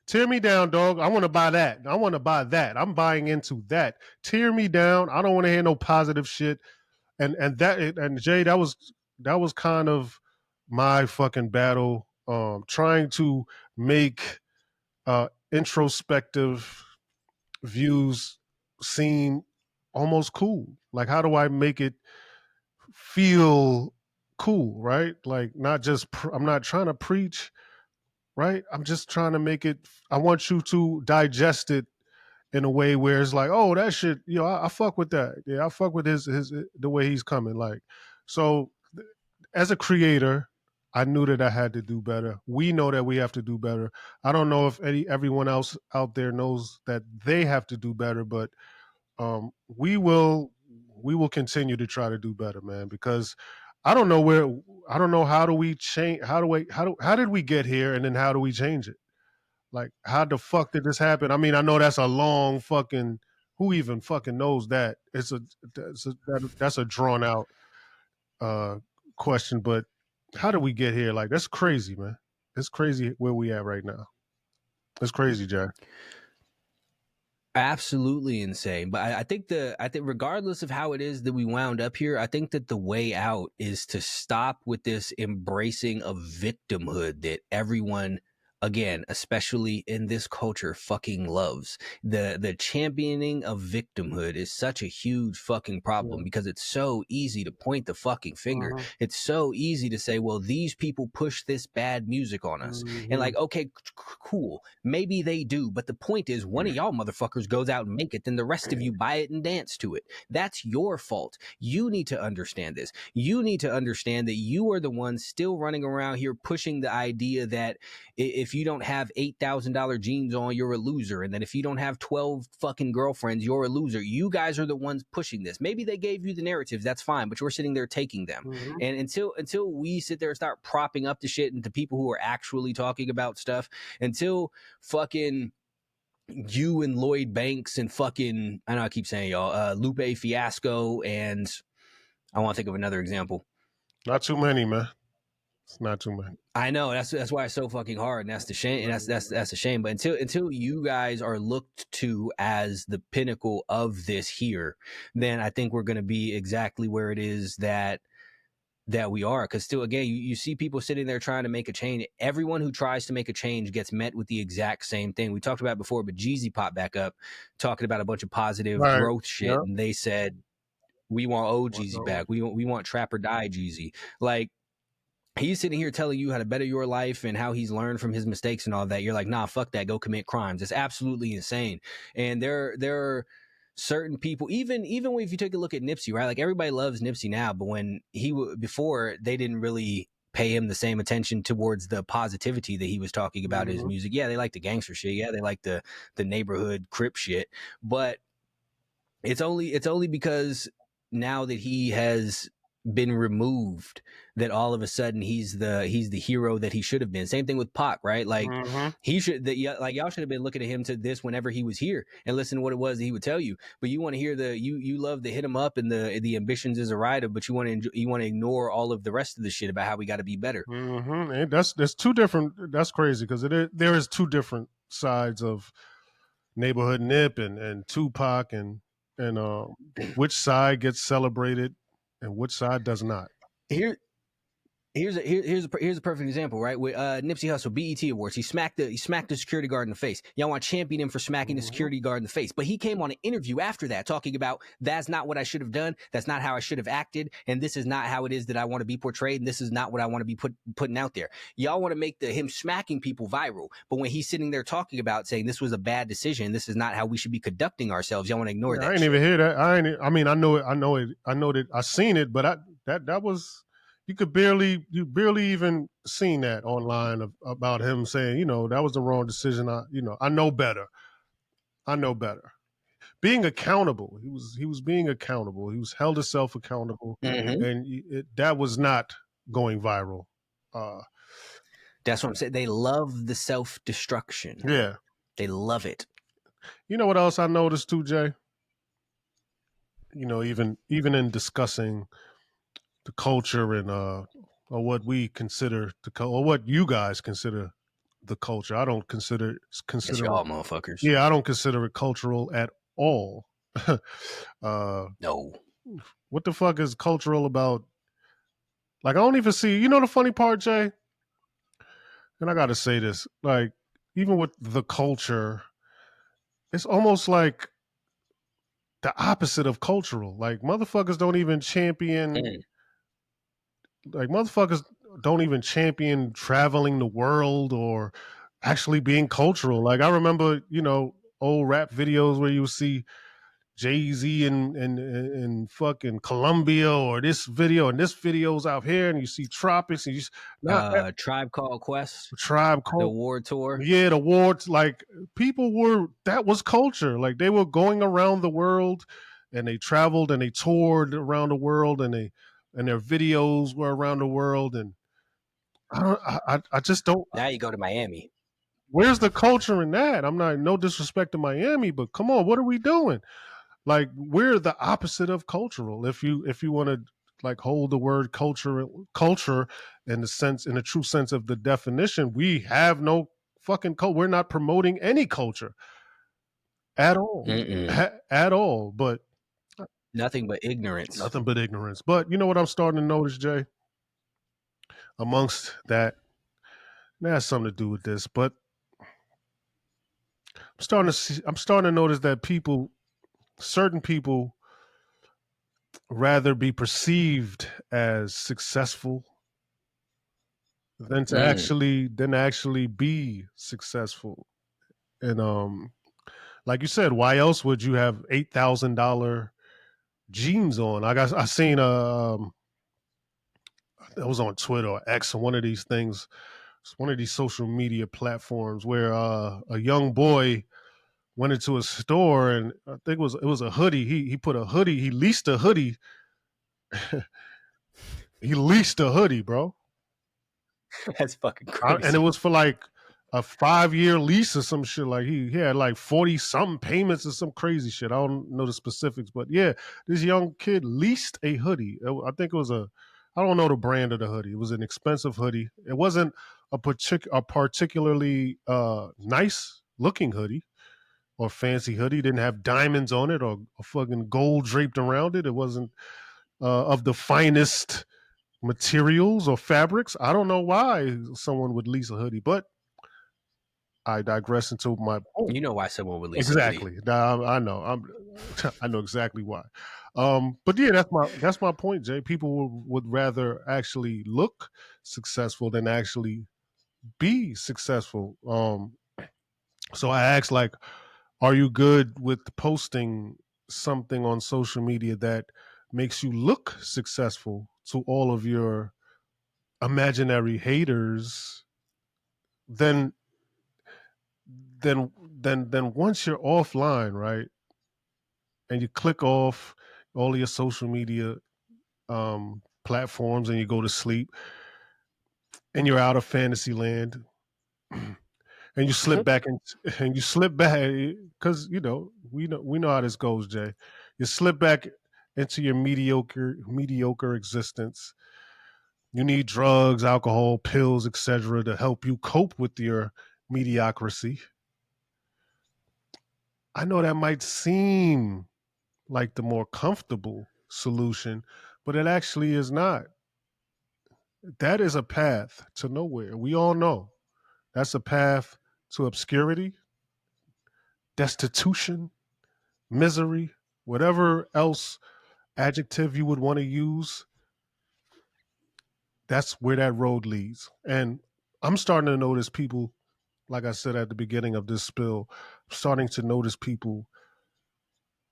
Tear me down, dog. I want to buy that. I want to buy that. I'm buying into that. Tear me down. I don't want to hear no positive shit. And Jay, that was kind of my fucking battle. Trying to make introspective views seem almost cool. Like, how do I make it feel cool, right? Like, not just I'm not trying to preach, right? I'm just trying to make it. I want you to digest it in a way where it's like, oh, that shit, I fuck with that. Yeah, I fuck with his the way he's coming. Like, so as a creator, I knew that I had to do better. We know that we have to do better. I don't know if everyone else out there knows that they have to do better, but we will continue to try to do better, man, because I don't know how do we change, how did we get here, and then how do we change it? Like, how the fuck did this happen? I mean, I know that's a long fucking, who even fucking knows that? That's a drawn out question, but how did we get here? Like, that's crazy, man. It's crazy where we at right now. It's crazy, Jack. Absolutely insane. But I think regardless of how it is that we wound up here, I think that the way out is to stop with this embracing of victimhood that everyone, again, especially in this culture, fucking loves. The championing of victimhood is such a huge fucking problem because it's so easy to point the fucking finger. It's so easy to say, well, these people push this bad music on us. And like, okay, cool. Maybe they do. But the point is, one of y'all motherfuckers goes out and make it, then the rest of you buy it and dance to it. That's your fault. You need to understand this. You need to understand that you are the ones still running around here pushing the idea that if you don't have $8,000 jeans on, you're a loser. And then if you don't have 12 fucking girlfriends, you're a loser. You guys are the ones pushing this. Maybe they gave you the narratives, that's fine, but you're sitting there taking them. And until we sit there and start propping up the shit into people who are actually talking about stuff, until fucking you and Lloyd Banks and fucking, I know I keep saying y'all, Lupe Fiasco and I want to think of another example. Not too many, man. It's not too many. I know that's why it's so fucking hard, and that's the shame, and that's a shame. But until you guys are looked to as the pinnacle of this here, then I think we're going to be exactly where it is that we are. Because still, again, you see people sitting there trying to make a change. Everyone who tries to make a change gets met with the exact same thing. We talked about it before, but Jeezy popped back up talking about a bunch of positive Right. growth shit, Yep. and they said we want old Jeezy back. We want Trap or Die Jeezy. Like, he's sitting here telling you how to better your life and how he's learned from his mistakes and all that. You're like, nah, fuck that. Go commit crimes. It's absolutely insane. And there are certain people, even if you take a look at Nipsey, right? Like, everybody loves Nipsey now, but when before, they didn't really pay him the same attention towards the positivity that he was talking about in his music. Yeah, they like the gangster shit. Yeah, they like the neighborhood Crip shit. But it's only because now that he has been removed that all of a sudden he's the hero that he should have been. Same thing with Pac, right? Like, he should, like, y'all should have been looking at him to this whenever he was here and listen to what it was that he would tell you. But you want to hear you love to hit him up and the ambitions is a rider, but you want to ignore all of the rest of the shit about how we got to be better. And there's two different. That's crazy because there is two different sides of Neighborhood Nip and Tupac and which side gets celebrated and which side does not. Here's a perfect example, right? With Nipsey Hussle, BET Awards, he smacked the security guard in the face. Y'all want to champion him for smacking the security guard in the face, but he came on an interview after that talking about that's not what I should have done, that's not how I should have acted, and this is not how it is that I want to be portrayed, and this is not what I want to be putting out there. Y'all want to make him smacking people viral, but when he's sitting there talking about saying this was a bad decision, this is not how we should be conducting ourselves, y'all want to ignore that. I ain't even hear that. I know that I seen it, but that was. You barely even seen that online about him saying, that was the wrong decision. I know better. Being accountable. He was being accountable. He was held himself accountable, and that was not going viral. That's what I'm saying. They love the self-destruction. Yeah, they love it. You know what else I noticed too, Jay? Even in discussing the culture and or what we consider or what you guys consider the culture. I don't consider y'all motherfuckers. Yeah, I don't consider it cultural at all. No. What the fuck is cultural about? Like, I don't even see. The funny part, Jay? And I got to say this. Like, even with the culture, it's almost like the opposite of cultural. Like, motherfuckers don't even champion. Like, motherfuckers don't even champion traveling the world or actually being cultural. Like, I remember, old rap videos where you see Jay-Z in fucking Colombia, or this video's out here, and you see tropics, and you Tribe Called Quest, the war tour. Yeah, the war. Like, that was culture. Like, they were going around the world, and they traveled and they toured around the world, and their videos were around the world, and I just don't. Now you go to Miami. Where's the culture in that? I'm not, no disrespect to Miami, but come on, what are we doing? Like, we're the opposite of cultural. If you want to, like, hold the word culture in the true sense of the definition, we have no fucking culture. We're not promoting any culture at all, at all. But nothing but ignorance. But you know what I'm starting to notice, Jay? Amongst that, that has something to do with this, but I'm starting to notice that certain people rather be perceived as successful than to actually be successful. And like you said, why else would you have $8,000 jeans on? I seen it was on Twitter or X or one of these things. It's one of these social media platforms where a young boy went into a store, and I think it was a hoodie. He put a hoodie. He leased a hoodie. He leased a hoodie, bro. That's fucking crazy. And it was for like a 5-year lease or some shit. Like he had like 40 something payments or some crazy shit. I don't know the specifics, but yeah, this young kid leased a hoodie. I think it was I don't know the brand of the hoodie. It was an expensive hoodie. It wasn't a particularly nice looking hoodie or fancy hoodie. It didn't have diamonds on it or fucking gold draped around it. It wasn't of the finest materials or fabrics. I don't know why someone would lease a hoodie, but I digress into my point. You know why someone would lease a hoodie. Exactly. Now, I know. I know exactly why. But yeah, that's my point, Jay. People would rather actually look successful than actually be successful. So I asked, like, are you good with posting something on social media that makes you look successful to all of your imaginary haters? Then then once you're offline, right, and you click off all of your social media platforms and you go to sleep and you're out of fantasy land and you slip back in, and you slip back because we know how this goes, Jay. You slip back into your mediocre existence. You need drugs, alcohol, pills, etc. to help you cope with your mediocrity. I know that might seem like the more comfortable solution, but it actually is not. That is a path to nowhere. We all know that's a path to obscurity, destitution, misery, whatever else adjective you would want to use. That's where that road leads. And I'm starting to notice people, like I said at the beginning of this spill, I'm starting to notice people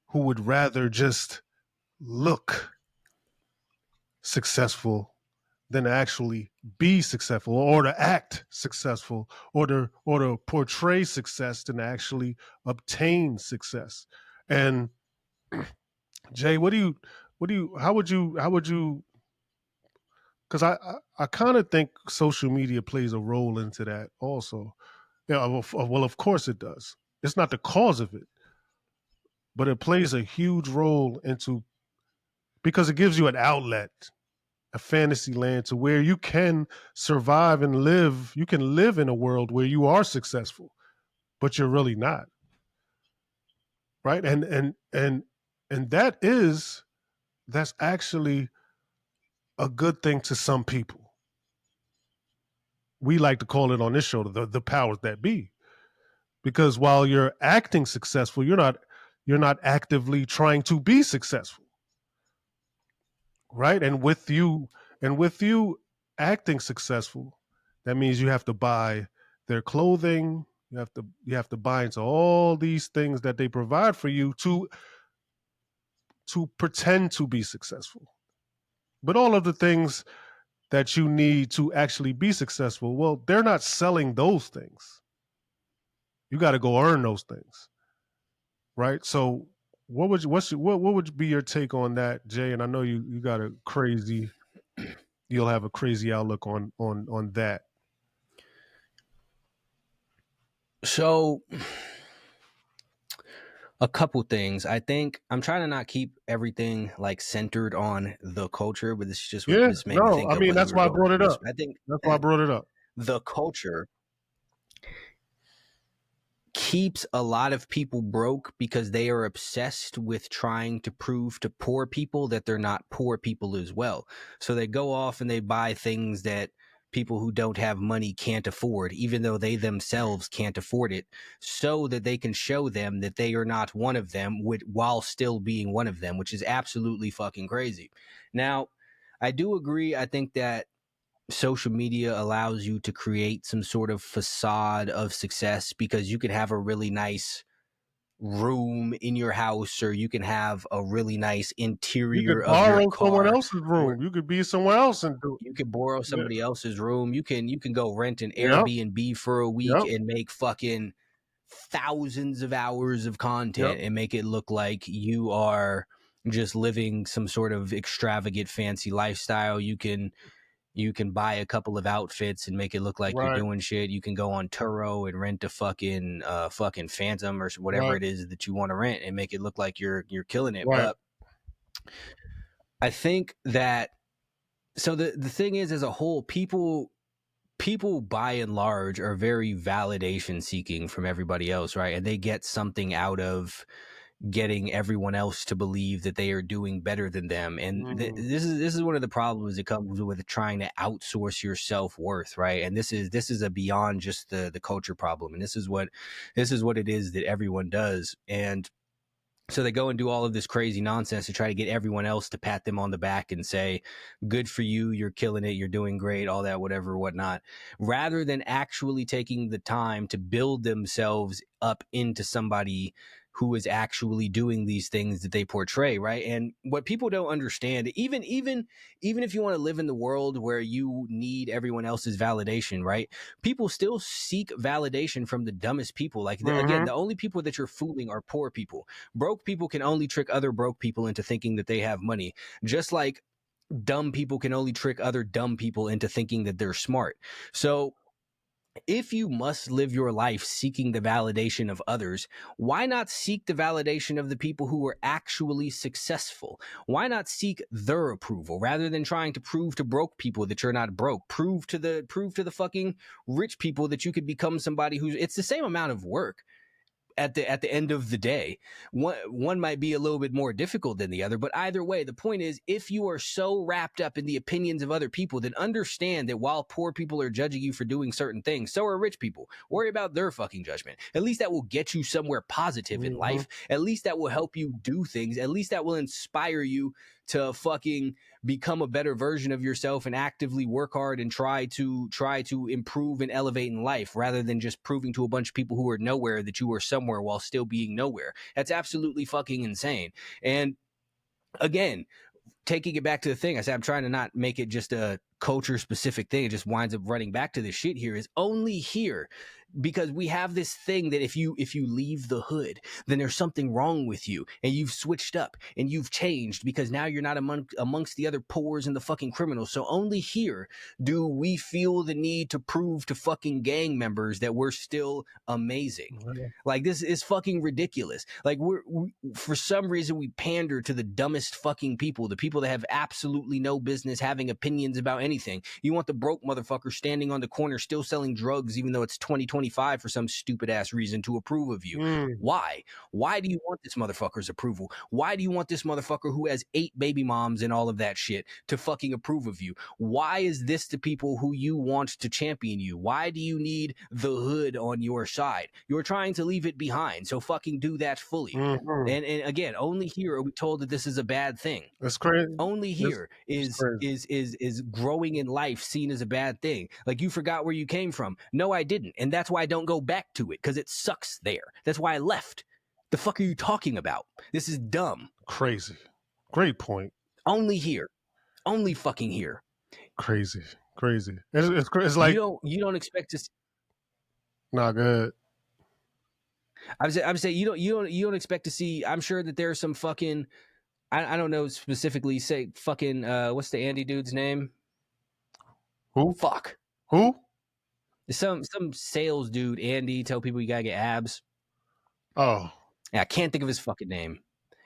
who would rather just look successful than to actually be successful or to act successful or to portray success than to actually obtain success. And Jay, how would you because I kind of think social media plays a role into that also. Yeah, well, of course it does. It's not the cause of it, but it plays a huge role into because it gives you an outlet, a fantasy land to where you can survive and live. You can live in a world where you are successful, but you're really not. Right? And that's actually a good thing to some people. We like to call it on this show the powers that be. Because while you're acting successful, you're not actively trying to be successful. Right? And with you acting successful, that means you have to buy their clothing, you have to buy into all these things that they provide for you to pretend to be successful. But all of the things that you need to actually be successful, well, they're not selling those things. You got to go earn those things, right? So, what would be your take on that, Jay? And I know you got you'll have a crazy outlook on that. So, a couple things. I think I'm trying to not keep everything like centered on the culture, but this is just what this made me think I of. mean, that's why I brought it up. I think that's why I brought it up. The culture keeps a lot of people broke because they are obsessed with trying to prove to poor people that they're not poor people as well. So they go off and they buy things that people who don't have money can't afford, even though they themselves can't afford it, so that they can show them that they are not one of them while still being one of them, which is absolutely fucking crazy. Now, I do agree. I think that social media allows you to create some sort of facade of success because you can have a really nice room in your house, or you can have a really nice interior of your car. Someone else's room. You could be somewhere else and do. You could borrow somebody else's room. You can go rent an Airbnb for a week and make fucking thousands of hours of content and make it look like you are just living some sort of extravagant fancy lifestyle. You can You can buy a couple of outfits and make it look like you're Right. doing shit. You can go on Turo and rent a fucking Phantom or whatever Right. it is that you want to rent and make it look like you're killing it. Right. But I think that, so the thing is, as a whole, people by and large are very validation seeking from everybody else, right? And they get something out of getting everyone else to believe that they are doing better than them. And this is one of the problems that comes with trying to outsource your self-worth, right? And this is a beyond just the culture problem. And this is what it is that everyone does. And so they go and do all of this crazy nonsense to try to get everyone else to pat them on the back and say, good for you, you're killing it, you're doing great, all that, whatever, whatnot, rather than actually taking the time to build themselves up into somebody who is actually doing these things that they portray, right? And what people don't understand, even if you want to live in the world where you need everyone else's validation, right? People still seek validation from the dumbest people. Like, again, the only people that you're fooling are poor people. Broke people can only trick other broke people into thinking that they have money, just like dumb people can only trick other dumb people into thinking that they're smart. So if you must live your life seeking the validation of others, why not seek the validation of the people who are actually successful? Why not seek their approval rather than trying to prove to broke people that you're not broke? Prove to the fucking rich people that you could become somebody who's, it's the same amount of work. At the end of the day, one might be a little bit more difficult than the other, but either way, the point is, if you are so wrapped up in the opinions of other people, then understand that while poor people are judging you for doing certain things, so are rich people. Worry about their fucking judgment. At least that will get you somewhere positive in life. At least that will help you do things. At least that will inspire you to fucking become a better version of yourself and actively work hard and try to improve and elevate in life, rather than just proving to a bunch of people who are nowhere that you are somewhere while still being nowhere. That's absolutely fucking insane. And again, taking it back to the thing, I said, I'm trying to not make it just a culture specific thing. It just winds up running back to this shit here, is only here because we have this thing that if you leave the hood, then there's something wrong with you, and you've switched up and you've changed because now you're not amongst the other poors and the fucking criminals. So only here do we feel the need to prove to fucking gang members that we're still amazing. Like, this is fucking ridiculous. Like, we for some reason we pander to the dumbest fucking people, the people that have absolutely no business having opinions about anything. You want the broke motherfucker standing on the corner still selling drugs even though it's 2025 for some stupid ass reason to approve of you. Why do you want this motherfucker's approval? Why do you want this motherfucker who has 8 baby moms and all of that shit to fucking approve of you? Why is this the people who you want to champion you? Why do you need the hood on your side? You're trying to leave it behind, so fucking do that fully. And again, only here are we told that this is a bad thing. That's crazy. Only here is growing in life seen as a bad thing. Like, you forgot where you came from. No, I didn't. And that's why I don't go back to it, because it sucks there. That's why I left. The fuck are you talking about? This is dumb. Crazy. Great point. Only here. Only fucking here. Crazy. It's like, you don't expect to. Nah, go ahead. I'm saying you don't expect to see. I'm sure that there's some fucking. I don't know specifically. Say fucking. What's the Andy dude's name? Who? Fuck. Who? Some sales dude, Andy. Tell people you gotta get abs. Oh. Yeah, I can't think of his fucking name.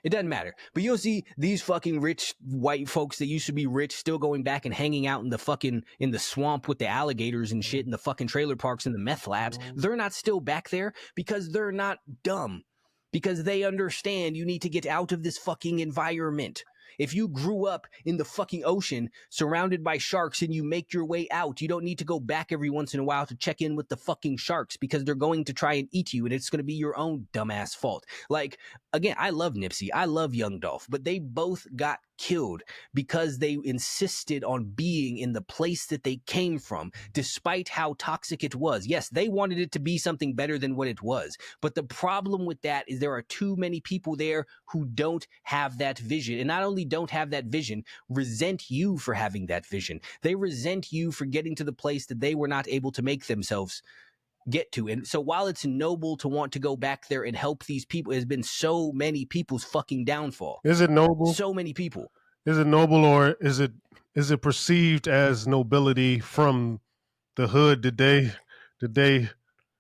It doesn't matter. But you'll see these fucking rich white folks that used to be rich still going back and hanging out in the swamp with the alligators and shit in the fucking trailer parks and the meth labs. They're not still back there because they're not dumb. Because they understand you need to get out of this fucking environment. If you grew up in the fucking ocean surrounded by sharks and you make your way out, you don't need to go back every once in a while to check in with the fucking sharks because they're going to try and eat you and it's going to be your own dumbass fault. Like, again, I love Nipsey. I love Young Dolph, but they both got killed because they insisted on being in the place that they came from, despite how toxic it was. Yes, they wanted it to be something better than what it was. But the problem with that is there are too many people there who don't have that vision. And not only don't have that vision, resent you for having that vision. They resent you for getting to the place that they were not able to make themselves get to. And so while it's noble to want to go back there and help these people, it has been so many people's fucking downfall. Is it noble? So many people. Is it noble, or is it is it perceived as nobility from the hood? Did they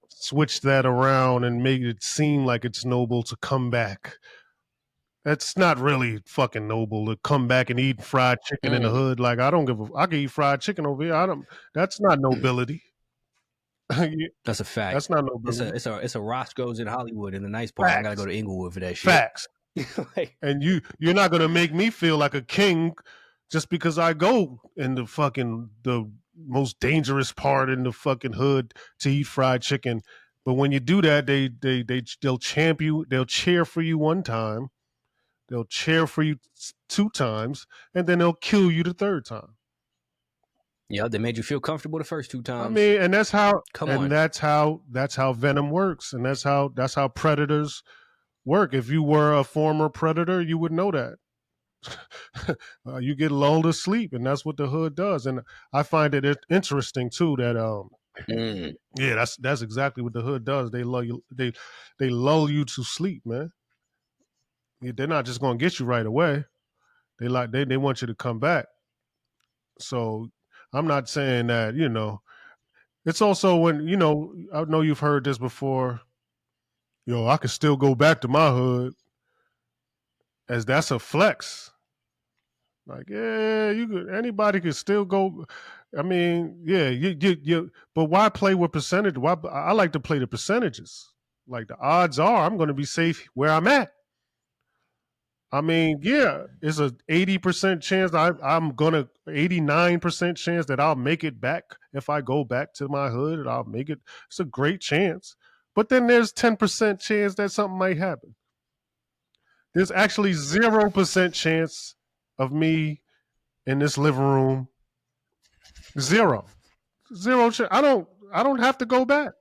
switch that around and make it seem like it's noble to come back? That's not really fucking noble to come back and eat fried chicken in the hood. Like, I don't give a. I can eat fried chicken over here. I don't. That's not nobility. That's a fact. That's not It's nobility. a Roscoe's in Hollywood in the nice part. I gotta go Facts. to Inglewood for that shit. Facts. Like, And you're not gonna make me feel like a king just because I go in the most dangerous part in the fucking hood to eat fried chicken. But when you do that, they'll champ you. They'll cheer for you one time. They'll cheer for you two times, and then they'll kill you the third time. yeah, they made you feel comfortable the first 2 times. I mean, and that's how. Come on. That's how venom works, and that's how predators work. If you were a former predator, you would know that. You get lulled to sleep, and that's what the hood does. And I find it interesting too that yeah, that's exactly what the hood does. They lull you. They lull you to sleep, man. They're not just going to get you right away. They want you to come back. So I'm not saying that, it's also when, I know you've heard this before. Yo, I could still go back to my hood, as that's a flex. Like, yeah, anybody could still go. I mean, yeah, but why play with percentage? Why? I like to play the percentages. Like, the odds are I'm going to be safe where I'm at. I mean, yeah, it's a 80% chance I'm gonna 89% chance that I'll make it back if I go back to my hood. And I'll make it. It's a great chance, but then there's 10% chance that something might happen. There's actually 0% chance of me in this living room. Zero chance. I don't have to go back.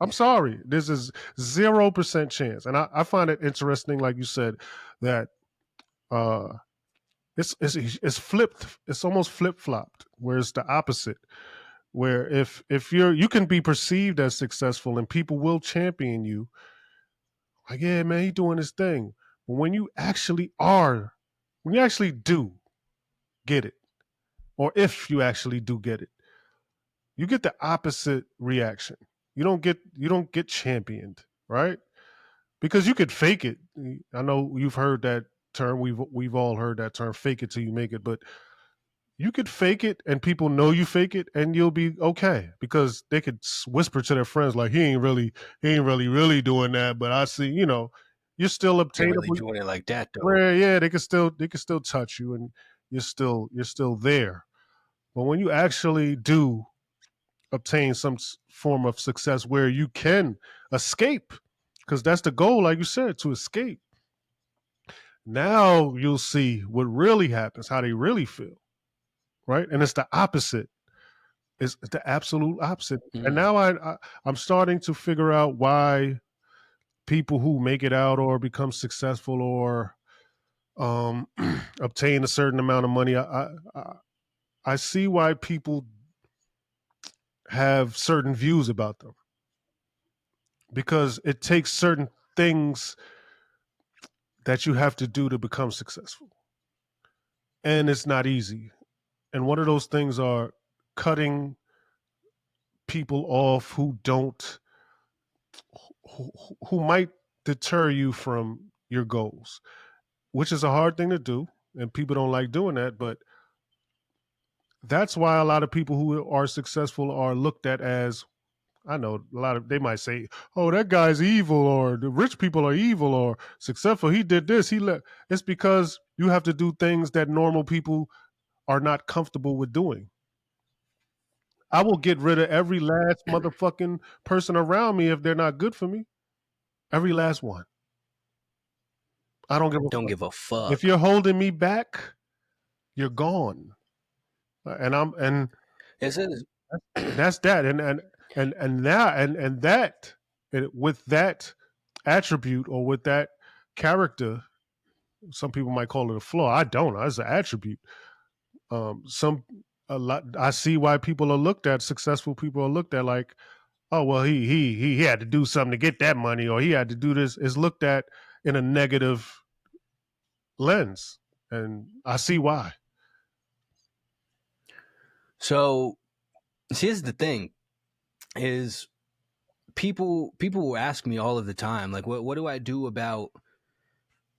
I'm sorry. This is 0% chance, and I find it interesting, like you said, that it's flipped. It's almost flip flopped, where it's the opposite. Where if you can be perceived as successful and people will champion you, like, yeah, man, he doing his thing. But when you actually do get it, or if you actually do get it, you get the opposite reaction. You don't get championed, right? Because you could fake it. I know you've heard that term. We've all heard that term, fake it till you make it. But you could fake it and people know you fake it and you'll be okay, because they could whisper to their friends like, he ain't really doing that, but I see, you're still obtainable. Really doing it like that though. Where, yeah, they can still touch you and you're still there. But when you actually do obtain some form of success where you can escape, because that's the goal, like you said, to escape. Now you'll see what really happens, how they really feel, right? And it's the opposite. It's the absolute opposite. And now I'm starting to figure out why people who make it out or become successful or obtain a certain amount of money, I see why people have certain views about them, because it takes certain things that you have to do to become successful, and it's not easy. And one of those things are cutting people off who might deter you from your goals, which is a hard thing to do, and people don't like doing that. But that's why a lot of people who are successful are looked at as, I know they might say, oh, that guy's evil, or the rich people are evil, or successful, he did this, it's because you have to do things that normal people are not comfortable with doing. I will get rid of every last motherfucking person around me if they're not good for me. Every last one. I don't give a fuck. If you're holding me back, you're gone. And that's that. And with that attribute or with that character, some people might call it a flaw. I don't. It's an attribute. I see why people are looked at. Successful people are looked at like, oh, well, he had to do something to get that money, or he had to do this. Is looked at in a negative lens, and I see why. So, see, here's the thing: is people will ask me all of the time, like, what do I do about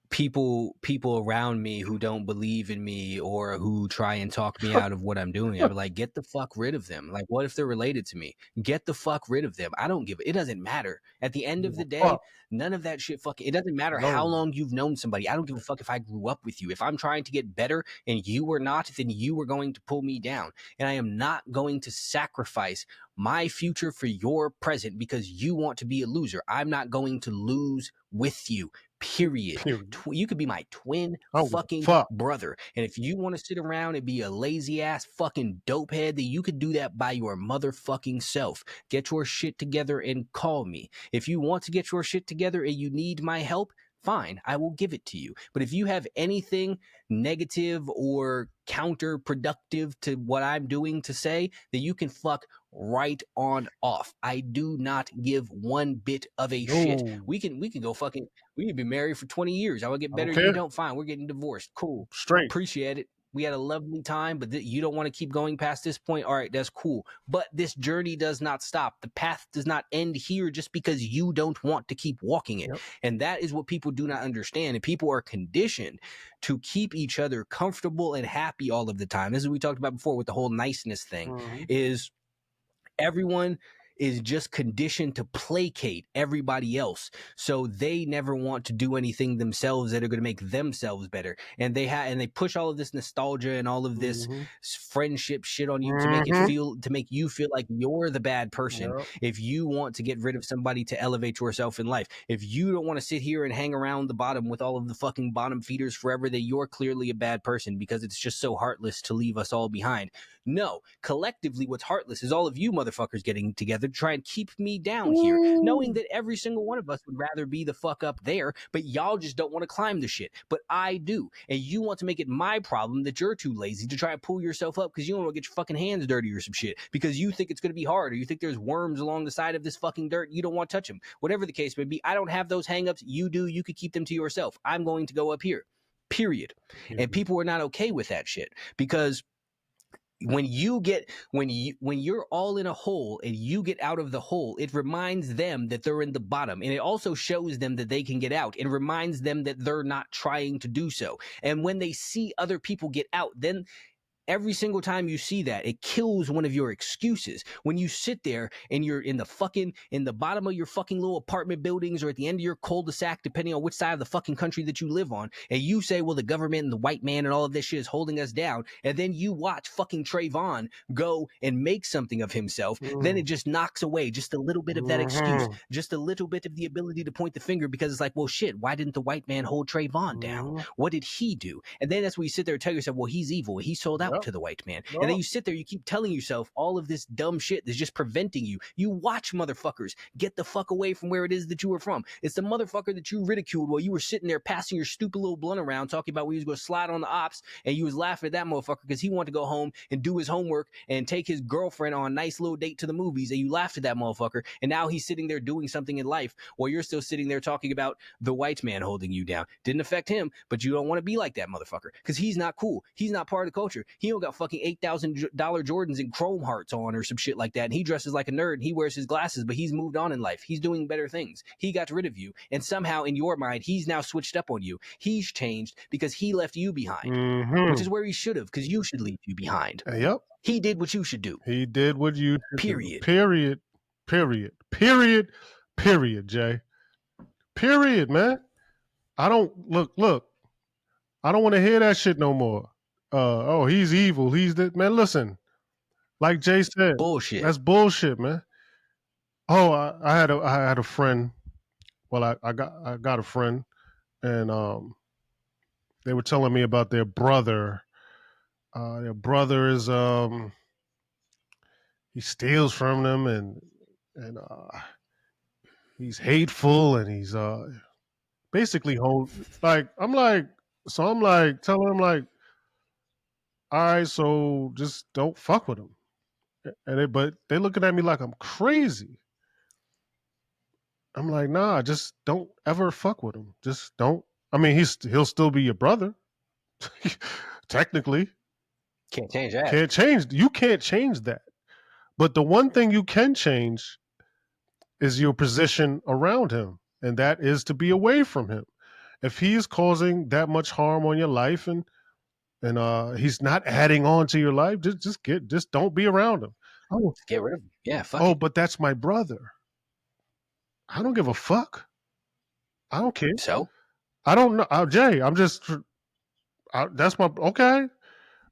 people around me who don't believe in me or who try and talk me out of what I'm doing? I'm like, get the fuck rid of them. Like, what if they're related to me? Get the fuck rid of them. I don't give it doesn't matter. At the end of the day, Fuck. none of that shit fucking, it doesn't matter how No. long you've known somebody. I don't give a fuck if I grew up with you. If I'm trying to get better and you were not, then you were going to pull me down. And I am not going to sacrifice my future for your present because you want to be a loser. I'm not going to lose with you. Period. You could be my twin I don't give a fucking fuck. brother. And if you want to sit around and be a lazy ass fucking dopehead, then you could do that by your motherfucking self. Get your shit together and call me. If you want to get your shit together and you need my help, fine, I will give it to you. But if you have anything negative or counterproductive to what I'm doing to say, then you can fuck right on off. I do not give one bit of a shit. We can go fucking, we can be married for 20 years. I will get better. You don't. Fine. We're getting divorced. Cool. Straight. Appreciate it. We had a lovely time, but you don't want to keep going past this point. All right, that's cool. But this journey does not stop. The path does not end here just because you don't want to keep walking it. Yep. And that is what people do not understand. And people are conditioned to keep each other comfortable and happy all of the time. This is what we talked about before with the whole niceness thing, is everyone is just conditioned to placate everybody else. So they never want to do anything themselves that are going to make themselves better. And they push all of this nostalgia and all of this friendship shit on you to make you feel like you're the bad person. Yep. If you want to get rid of somebody to elevate yourself in life, if you don't want to sit here and hang around the bottom with all of the fucking bottom feeders forever, then you're clearly a bad person because it's just so heartless to leave us all behind. No, collectively, what's heartless is all of you motherfuckers getting together to try and keep me down here, knowing that every single one of us would rather be the fuck up there, but y'all just don't want to climb the shit. But I do. And you want to make it my problem that you're too lazy to try and pull yourself up because you don't want to get your fucking hands dirty or some shit because you think it's going to be hard or you think there's worms along the side of this fucking dirt. You don't want to touch them. Whatever the case may be, I don't have those hangups. You do. You could keep them to yourself. I'm going to go up here. Period. And people are not okay with that shit because when you're all in a hole and you get out of the hole, it reminds them that they're in the bottom, and it also shows them that they can get out. It reminds them that they're not trying to do so. And when they see other people get out, then every single time you see that, it kills one of your excuses. When you sit there and you're in the bottom of your fucking little apartment buildings or at the end of your cul-de-sac, depending on which side of the fucking country that you live on, and you say, well, the government and the white man and all of this shit is holding us down, and then you watch fucking Trayvon go and make something of himself, then it just knocks away just a little bit of that excuse, just a little bit of the ability to point the finger because it's like, well, shit, why didn't the white man hold Trayvon down? What did he do? And then that's where you sit there and tell yourself, well, he's evil. He sold out to the white man. And then you sit there, you keep telling yourself all of this dumb shit that's just preventing you. You watch motherfuckers get the fuck away from where it is that you were from. It's the motherfucker that you ridiculed while you were sitting there passing your stupid little blunt around talking about where he was going to slide on the ops, and you was laughing at that motherfucker because he wanted to go home and do his homework and take his girlfriend on a nice little date to the movies, and you laughed at that motherfucker, and now he's sitting there doing something in life while you're still sitting there talking about the white man holding you down. Didn't affect him, but you don't want to be like that motherfucker because he's not cool. He's not part of the culture. He don't got fucking $8,000 Jordans and chrome hearts on or some shit like that. And he dresses like a nerd. And he wears his glasses, but he's moved on in life. He's doing better things. He got rid of you. And somehow in your mind, he's now switched up on you. He's changed because he left you behind, which is where he should have, because you should leave you behind. Yep. He did what you should do. He did what you should Period. do. Period. Period. Period. Period, Jay. Period, man. I don't look. I don't want to hear that shit no more. Oh, he's evil. He's the man. Listen, like Jay said, bullshit. That's bullshit, man. Oh, I had a friend. Well, I got a friend, and they were telling me about their brother. Their brother is he steals from them, and he's hateful, and he's basically I'm like telling him like, all right, so just don't fuck with him. But they're looking at me like I'm crazy. I'm like, nah, just don't ever fuck with him. Just don't. I mean, he'll still be your brother, technically. Can't change that. Can't change. You can't change that. But the one thing you can change is your position around him, and that is to be away from him. If he is causing that much harm on your life, and he's not adding on to your life, just don't be around him. Oh, Get rid of him. Yeah, fuck oh, it. but that's my brother. I don't give a fuck. I don't care. So I don't know, Jay. I'm just. That's my okay.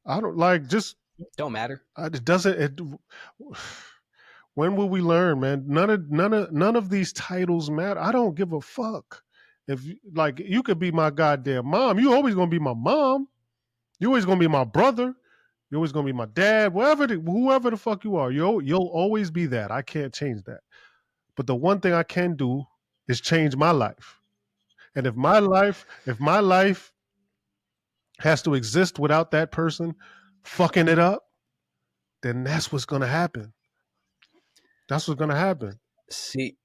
I don't like just. don't matter. It doesn't. When will we learn, man? None of these titles matter. I don't give a fuck. If like you could be my goddamn mom, you always gonna be my mom. You always gonna be my brother. You're always gonna be my dad. Whoever the fuck you are, you'll always be that. I can't change that. But the one thing I can do is change my life. And if my life has to exist without that person fucking it up, then that's what's gonna happen. That's what's gonna happen. See,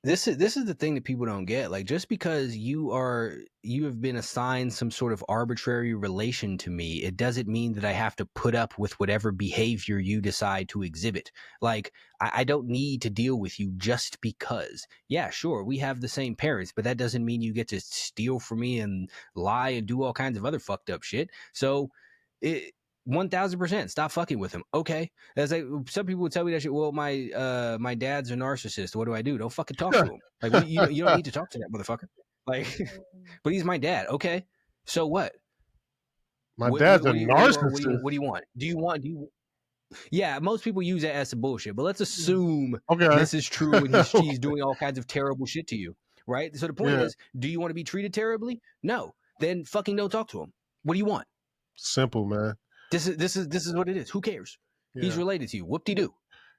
this is the thing that people don't get. Like, just because you have been assigned some sort of arbitrary relation to me, it doesn't mean that I have to put up with whatever behavior you decide to exhibit. Like, I don't need to deal with you just because. Yeah, sure, we have the same parents, but that doesn't mean you get to steal from me and lie and do all kinds of other fucked up shit. So, 1000% stop fucking with him. Okay. As some people would tell me that shit. Well, my dad's a narcissist. What do I do? Don't fucking talk to him. Like, you don't need to talk to that motherfucker. Like, but he's my dad. Okay. So what? My dad's a narcissist. narcissist. What do you want? Yeah, most people use that as some bullshit, but let's assume Okay. this is true and he's doing all kinds of terrible shit to you. Right? So the point is, do you want to be treated terribly? No. Then fucking don't talk to him. What do you want? Simple, man. This is what it is. Who cares? Yeah. He's related to you. Whoop-de-doo.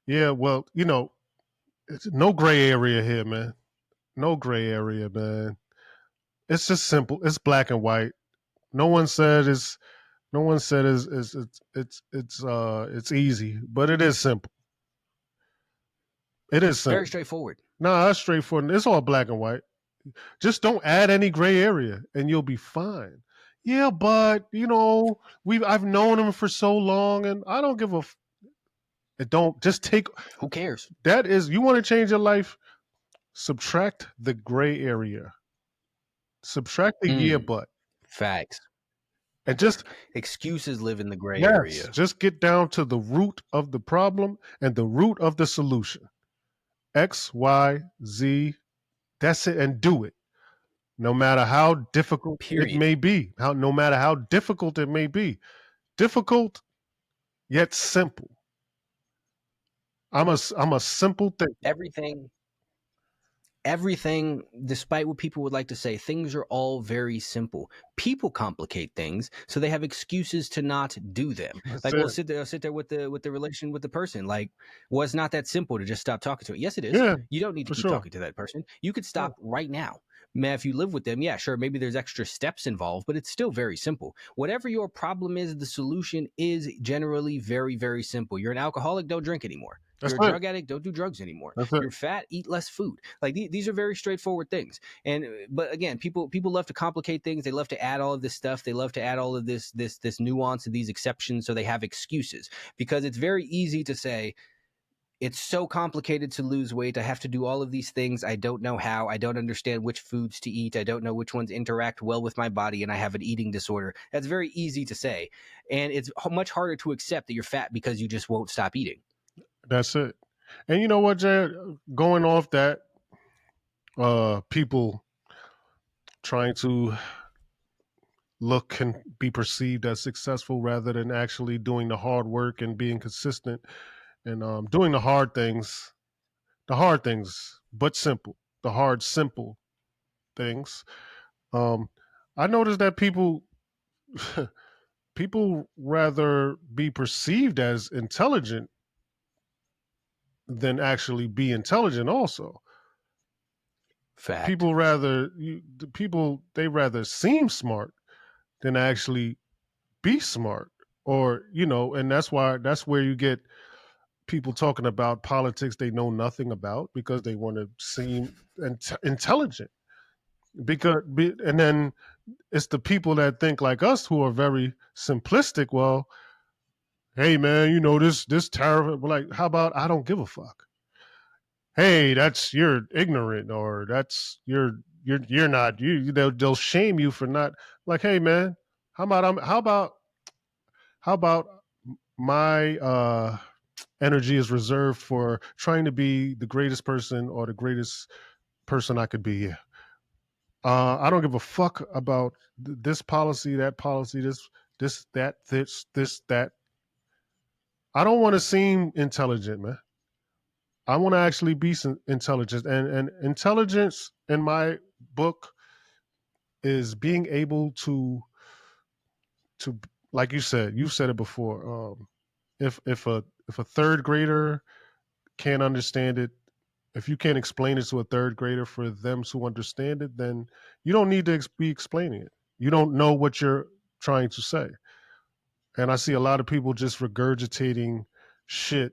Yeah, well, it's no gray area here, man. No gray area, man. It's just simple. It's black and white. No one said it's easy, but it is simple. It is simple. Very straightforward. No, that's straightforward. It's all black and white. Just don't add any gray area and you'll be fine. Yeah, but I've known him for so long, and I don't give a. It don't just take. Who cares? That is, you want to change your life. Subtract the gray area. Subtract the yeah, but. Facts. And just excuses live in the gray area. Just get down to the root of the problem and the root of the solution. X, Y, Z. That's it, and do it. No matter how difficult it may be, no matter how difficult it may be, difficult yet simple. I'm a simple thing. Everything, despite what people would like to say, things are all very simple. People complicate things, so they have excuses to not do them. We'll sit there with the relation with the person. Like, well, it's not that simple to just stop talking to it. Yes, it is. Yeah, you don't need to keep talking to that person. You could stop right now. Man, if you live with them, yeah, sure, maybe there's extra steps involved, but it's still very simple. Whatever your problem is, the solution is generally very, very simple. You're an alcoholic, don't drink anymore. You're a drug addict, don't do drugs anymore. You're fat, eat less food. Like, these are very straightforward things. But again, people love to complicate things. They love to add all of this stuff. They love to add all of this nuance and these exceptions, so they have excuses. Because it's very easy to say, it's so complicated to lose weight. I have to do all of these things. I don't know how. I don't understand which foods to eat. I don't know which ones interact well with my body, and I have an eating disorder. That's very easy to say. And it's much harder to accept that you're fat because you just won't stop eating. That's it. And you know what, Jared? Going off that, people trying to look can be perceived as successful rather than actually doing the hard work and being consistent. And doing the hard things, but simple, the hard, simple things. I noticed that people rather be perceived as intelligent than actually be intelligent also. Fact. People rather seem smart than actually be smart, or and that's where you get people talking about politics they know nothing about because they want to seem intelligent. And then It's the people that think like us who are very simplistic. Well, hey man, you know this tariff. We're like, how about I don't give a fuck? Hey, that's you're ignorant, or that's you're not you. They'll shame you for not like. Hey man, how about how about my energy is reserved for trying to be the greatest person or the greatest person I could be. I don't give a fuck about this policy, that policy, this that. I don't want to seem intelligent, man. I want to actually be intelligent, and intelligence in my book is being able to like you said it before. If a third grader can't understand it, if you can't explain it to a third grader for them to understand it, then you don't need to be explaining it. You don't know what you're trying to say. And I see a lot of people just regurgitating shit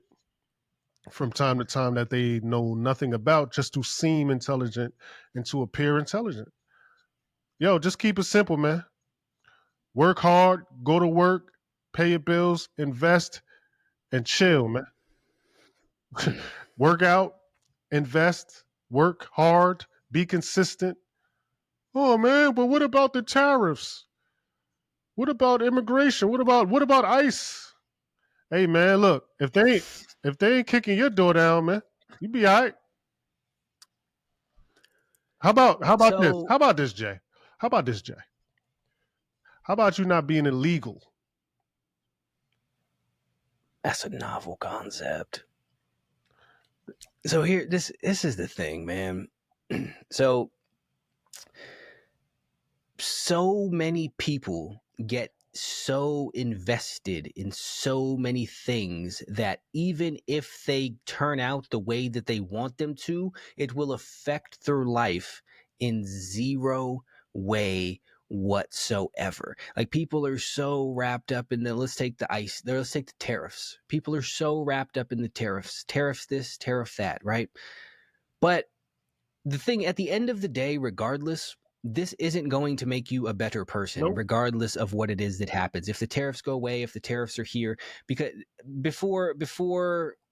from time to time that they know nothing about just to seem intelligent and to appear intelligent. Yo, just keep it simple, man. Work hard, go to work, pay your bills, invest, and chill, man. Work out, invest, work hard, be consistent. Oh man, but what about the tariffs? What about immigration? What about ICE? Hey man, look, if they ain't kicking your door down, man, you be all right. How about this? So How about this, Jay? How about this, Jay? How about you not being illegal? that's a novel concept. So here, this is the thing, man. So many people get so invested in so many things that even if they turn out the way that they want them to, it will affect their life in zero way whatsoever. Like people are so wrapped up in the let's take the tariffs. People are so wrapped up in the tariffs this, tariff that, right? But the thing at the end of the day, regardless, this isn't going to make you a better person, Nope. regardless of what it is that happens. If the tariffs go away, if the tariffs are here, because before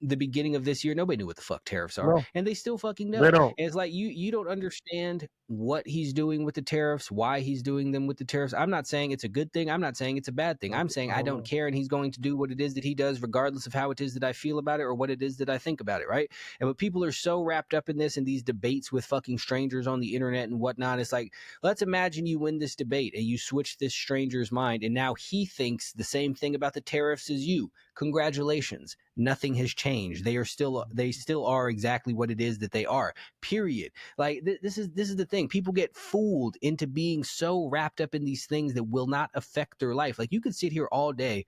the beginning of this year, nobody knew what the fuck tariffs are, No, and they still fucking they know. don't. And it's like you don't understand what he's doing with the tariffs, why he's doing them with the tariffs. I'm not saying it's a good thing. I'm not saying it's a bad thing. I'm saying I I don't don't know. care, and he's going to do what it is that he does, regardless of how it is that I feel about it or what it is that I think about it, right? And but people are so wrapped up in this and these debates with fucking strangers on the internet and whatnot. It's like, let's imagine you win this debate and you switch this stranger's mind, and now he thinks the same thing about the tariffs as you. Congratulations. Nothing has changed. They still are exactly what it is that they are. Period. Like this is the thing. People get fooled into being so wrapped up in these things that will not affect their life. Like you could sit here all day.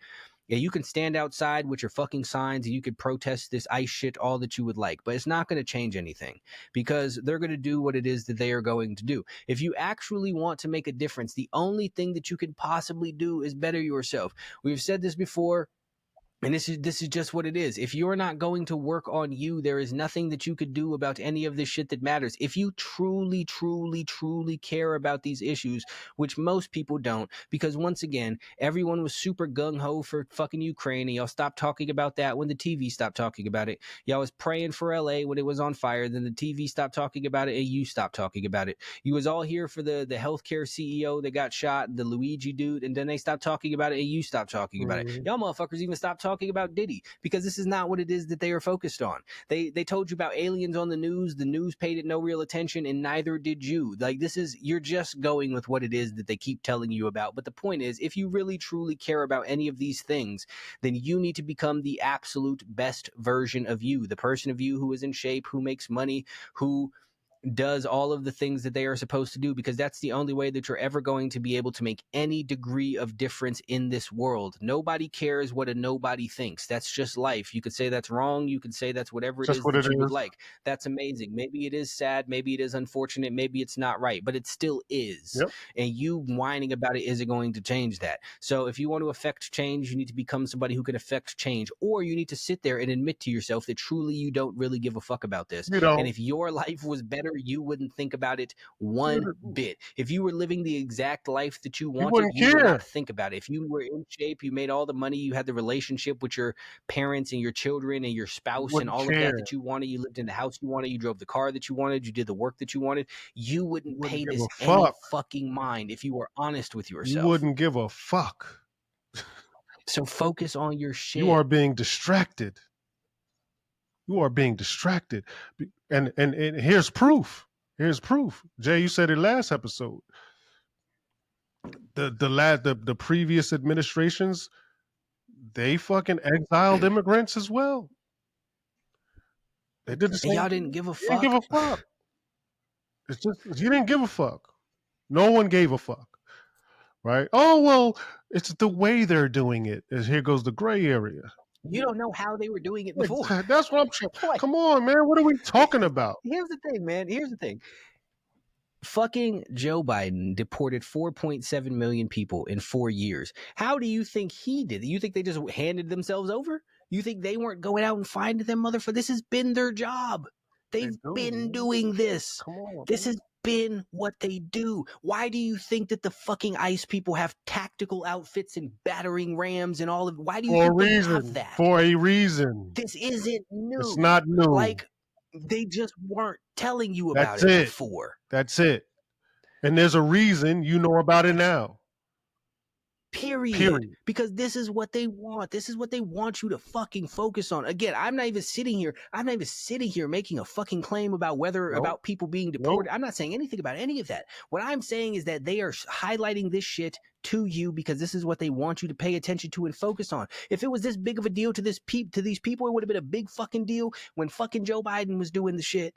Yeah, you can stand outside with your fucking signs and you could protest this ICE shit all that you would like, but it's not going to change anything because they're going to do what it is that they are going to do. If you actually want to make a difference, the only thing that you can possibly do is better yourself. We've said this before. And this is just what it is. If you're not going to work on you, there is nothing that you could do about any of this shit that matters. If you truly, truly, truly care about these issues, which most people don't, because once again, everyone was super gung-ho for fucking Ukraine, and y'all stopped talking about that when the TV stopped talking about it. Y'all was praying for LA when it was on fire, then the TV stopped talking about it, and you stopped talking about it. You was all here for the healthcare CEO that got shot, the Luigi dude, and then they stopped talking about it, and you stopped talking about it. Mhm. Y'all motherfuckers even stopped talking about Diddy because this is not what it is that they are focused on. They told you about aliens on the news paid it no real attention, and neither did you. Like you're just going with what it is that they keep telling you about. But the point is, if you really truly care about any of these things, then you need to become the absolute best version of you, the person of you who is in shape, who makes money, who does all of the things that they are supposed to do, because that's the only way that you're ever going to be able to make any degree of difference in this world. Nobody cares what a nobody thinks. That's just life. You could say that's wrong. You could say that's whatever it Just is what it that you would is. like. That's amazing. Maybe it is sad. Maybe it is unfortunate. Maybe it's not right, but it still is. Yep. And you whining about it isn't going to change that. So if you want to affect change, you need to become somebody who can affect change, or you need to sit there and admit to yourself that truly you don't really give a fuck about this. You And don't. if your life was better you wouldn't think about it one bit. If you were living the exact life that you wanted, wouldn't you would care. not think about it. If you were in shape, you made all the money, you had the relationship with your parents and your children and your spouse and Wouldn't all care. of that you wanted, you lived in the house you wanted, you drove the car that you wanted, you did the work that you wanted, you wouldn't Wouldn't pay give this a any fuck. fucking mind if you were honest with You yourself. wouldn't give a fuck. So focus on your shit. You are being distracted. You are being distracted. And here's proof. Here's proof. Jay, you said it last episode. The previous administrations, they fucking exiled immigrants as well. They did the same. And y'all didn't give a You didn't fuck. give a fuck. It's just you didn't give a fuck. No one gave a fuck. Right? Oh well, it's the way they're doing it. As here goes the gray area. You don't know how they were doing it before. That's what I'm trying. Come on, man. What are we talking about? Here's the thing, man. Here's the thing. Fucking Joe Biden deported 4.7 million people in 4 years. How do you think he did? You think they just handed themselves over? You think they weren't going out and finding them motherfuckers? This has been their job. They've been doing this. Come on, this has been what they do. Why do you think that the fucking ICE people have tactical outfits and battering rams and all of? Why do you think they have that? For a reason. This isn't new. It's not new. Like they just weren't telling you about it before. That's it. And there's a reason you know about it now. Period. Because this is what they want. This is what they want you to fucking focus on. Again, I'm not even sitting here making a fucking claim about about people being deported. I'm not saying anything about any of that. What I'm saying is that they are highlighting this shit to you because this is what they want you to pay attention to and focus on. If it was this big of a deal to these people, it would have been a big fucking deal when fucking Joe Biden was doing the shit.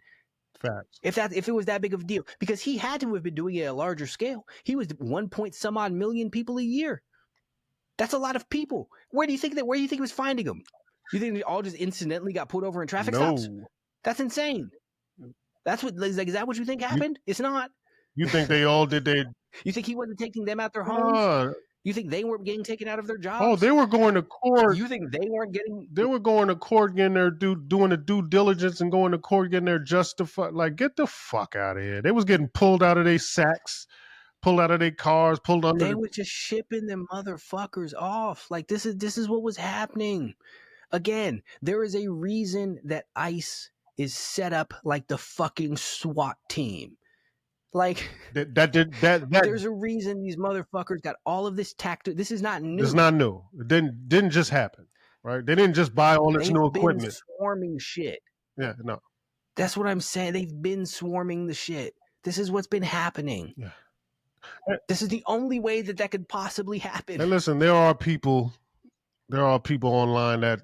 Facts. If it was that big of a deal, because he had to have been doing it at a larger scale. He was 1 point some odd million people a year. That's a lot of people. Where do you think he was finding them? You think they all just incidentally got pulled over in traffic stops? That's insane. That's what is that what you think happened? It's not. You think they all did they? You think he wasn't taking them out their homes? You think they weren't getting taken out of their jobs? Oh, they were going to court. You think they weren't getting? They were going to court, getting their doing the due diligence and going to court, getting their justified. Like, get the fuck out of here. They was getting pulled out of their sacks, pulled out of their cars, pulled under. They were just shipping them motherfuckers off. Like this is what was happening. Again, there is a reason that ICE is set up like the fucking SWAT team. Like there's a reason these motherfuckers got all of this tactic. This is not new. It's not new. It didn't just happen, right? They didn't just buy all this new equipment. They've been swarming shit. Yeah, no. That's what I'm saying. They've been swarming the shit. This is what's been happening. Yeah. This is the only way that could possibly happen. And listen, there are people online that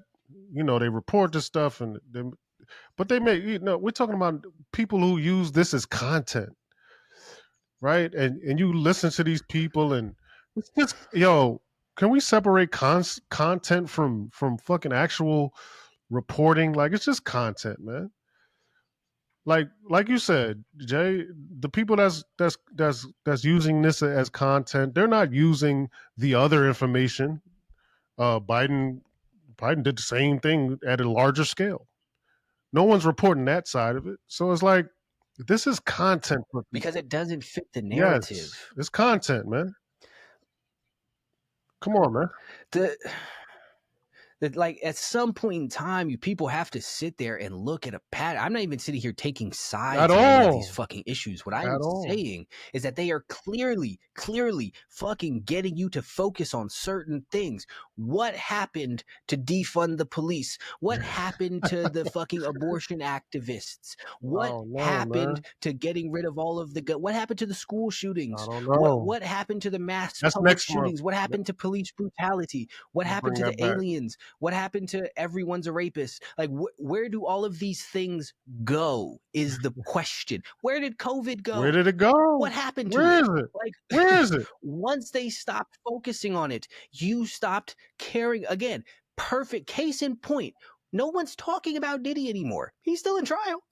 they report this stuff, but they may we're talking about people who use this as content. Right, and you listen to these people, and it's just can we separate content from fucking actual reporting? Like it's just content, man. Like you said, Jay, the people that's using this as content, they're not using the other information. Biden did the same thing at a larger scale. No one's reporting that side of it, so it's like. This is content because it doesn't fit the narrative. Yes, it's content, man. Come on, man. Like at some point in time, people have to sit there and look at a pattern. I'm not even sitting here taking sides at on all these fucking issues. What I'm saying is that they are clearly fucking getting you to focus on certain things. What happened to defund the police? What happened to the fucking abortion activists? What happened to getting rid of all of the what happened to the school shootings? I don't know. What happened to the mass public shootings? What happened to police brutality? What happened to the aliens? What happened to everyone's a rapist? Like, where do all of these things go is the question. Where did COVID go? Where did it go? What happened to Where it? is it? Like, where is it? Once they stopped focusing on it, you stopped caring. Again, perfect case in point. No one's talking about Diddy anymore. He's still in trial.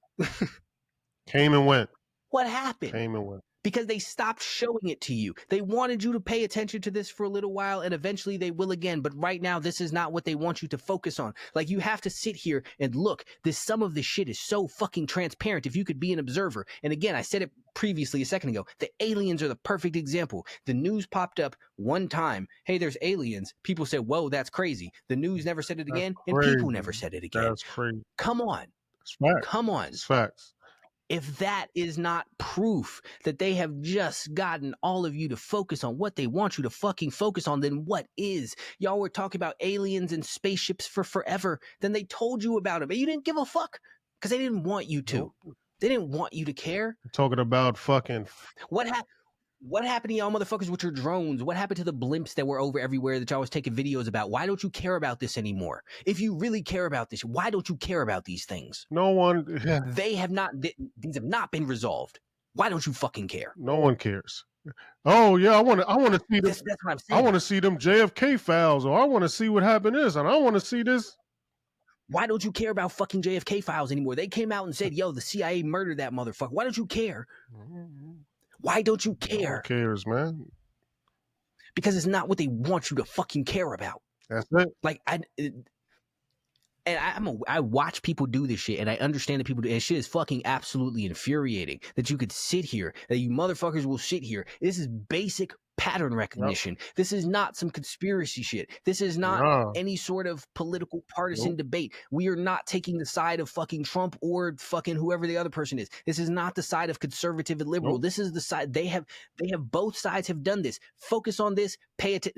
Came and went. What happened? Came and went. because they stopped showing it to you. They wanted you to pay attention to this for a little while, and eventually they will again. But right now, this is not what they want you to focus on. Like, you have to sit here and look. Some of this shit is so fucking transparent if you could be an observer. And again, I said it previously a second ago. The aliens are the perfect example. The news popped up one time. Hey, there's aliens. People said, whoa, that's crazy. The news never said it again, and people never said it again. That's crazy. Come on. It's facts. Come on. It's facts. If that is not proof that they have just gotten all of you to focus on what they want you to fucking focus on, then what is? Y'all were talking about aliens and spaceships for forever. Then they told you about them, and you didn't give a fuck because they didn't want you to. Nope. They didn't want you to care. Talking about fucking... What happened to y'all motherfuckers with your drones? What happened to the blimps that were over everywhere that y'all was taking videos about? Why don't you care about this anymore? If you really care about this, why don't you care about these things? No one... These have not been resolved. Why don't you fucking care? No one cares. Oh yeah, I want to see this. That's what I'm saying. I want to see them JFK files, or I want to see what happened is, and I want to see this. Why don't you care about fucking JFK files anymore? They came out and said, yo, the CIA murdered that motherfucker. Why don't you care? Why don't you care? No one cares, man. Because it's not what they want you to fucking care about. That's it. Like, I watch people do this shit, and I understand that people do, and shit is fucking absolutely infuriating that you could sit here, that you motherfuckers will sit here. This is basic pattern recognition. Yep. This is not some conspiracy shit. This is not any sort of political partisan debate. We are not taking the side of fucking Trump or fucking whoever the other person is. This is not the side of conservative and liberal. This is the side they have both sides have done this. Focus on this,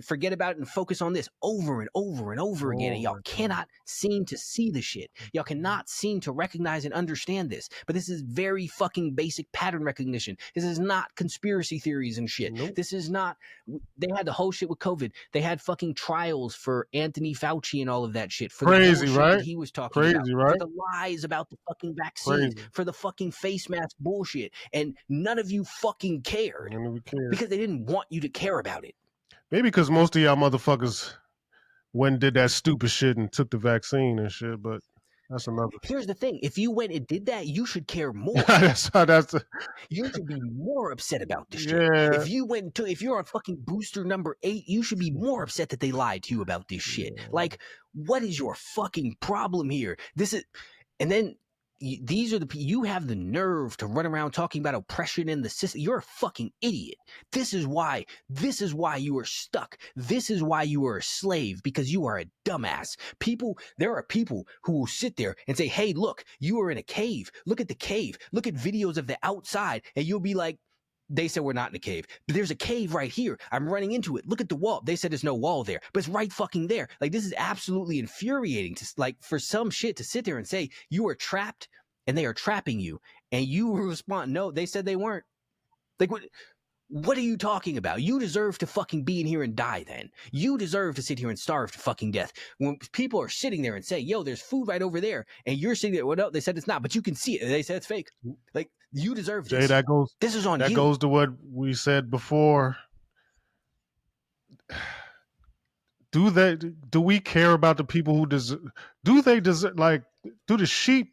forget about it, and focus on this over and over and over again. And y'all cannot seem to see the shit. Y'all cannot seem to recognize and understand this. But this is very fucking basic pattern recognition. This is not conspiracy theories and shit. This is not. They had the whole shit with COVID. They had fucking trials for Anthony Fauci and all of that shit. For crazy, the right? That he was talking about. Right? For the lies about the fucking vaccines. For the fucking face mask bullshit. And none of you fucking cared. Because they didn't want you to care about it. Maybe because most of y'all motherfuckers went and did that stupid shit and took the vaccine and shit, but that's another. Here's the thing. If you went and did that, you should care more. You should be more upset about this shit. Yeah. If you're on fucking booster number 8, you should be more upset that they lied to you about this shit. Yeah. Like, what is your fucking problem here? And then you have the nerve to run around talking about oppression in the system. You're a fucking idiot. This is why you are stuck. This is why you are a slave, because you are a dumbass. There are people who will sit there and say, hey, look, you are in a cave. Look at the cave. Look at videos of the outside. And you'll be like, they said we're not in a cave, but there's a cave right here. I'm running into it. Look at the wall. They said there's no wall there, but it's right fucking there. Like, this is absolutely infuriating for some shit to sit there and say you are trapped and they are trapping you, and you respond, no, they said they weren't. Like, what are you talking about? You deserve to fucking be in here and die then. You deserve to sit here and starve to fucking death. When people are sitting there and say, yo, there's food right over there, and you're sitting there, well, no, they said it's not, but you can see it. They said it's fake. Like, you deserve this. Jay, this is on you. That goes to what we said before. Do we care about the people who deserve? Do the sheep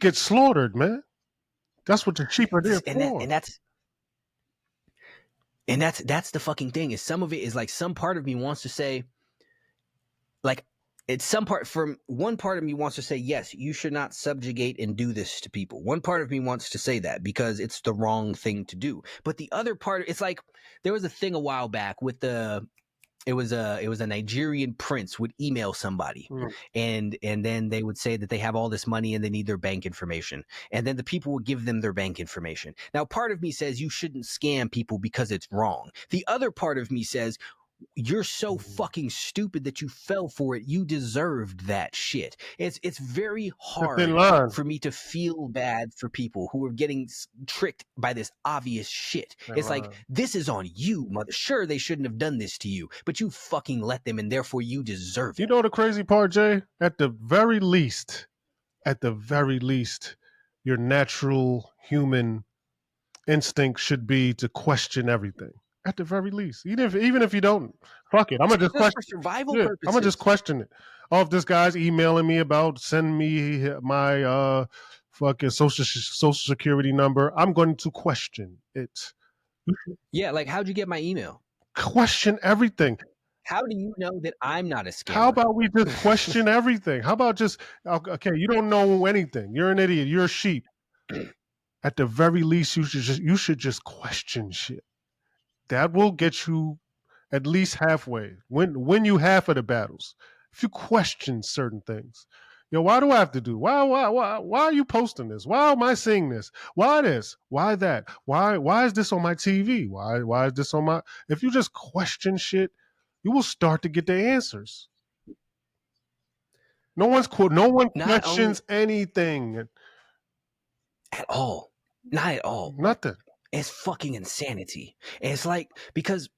get slaughtered, man? That's what the sheep are there for. And that's the fucking thing. Is some of it is like, some part of me wants to say, like, one part of me wants to say, yes, you should not subjugate and do this to people. One part of me wants to say that because it's the wrong thing to do. But the other part, it's like, there was a thing a while back with it was a Nigerian prince would email somebody, and then they would say that they have all this money and they need their bank information, and then the people would give them their bank information. Now, part of me says you shouldn't scam people because it's wrong. The other part of me says, you're so fucking stupid that you fell for it. You deserved that shit. It's very hard for me to feel bad for people who are getting tricked by this obvious shit. It's like, this is on you, mother. Sure, they shouldn't have done this to you, but you fucking let them, and therefore you deserve it. You know the crazy part, Jay? At the very least, your natural human instinct should be to question everything. At the very least, even if you don't, fuck it. I'm gonna just question for survival purposes. I'm gonna just question it. Oh, if this guy's emailing me about sending me my fucking social security number. I'm going to question it. Yeah, like how'd you get my email? Question everything. How do you know that I'm not a How scammer? about we just question everything? How about just okay? You don't know anything. You're an idiot. You're a sheep. At the very least, you should just question shit. That will get you at least halfway. Win you half of the battles. If you question certain things. Yo, why do I have to do? Why are you posting this? Why am I seeing this? Why this? Why that? Why is this on my TV? Why is this on my? If you just question shit, you will start to get the answers. No one Not only questions anything. at all. Not at all. Nothing. It's fucking insanity. And it's like, because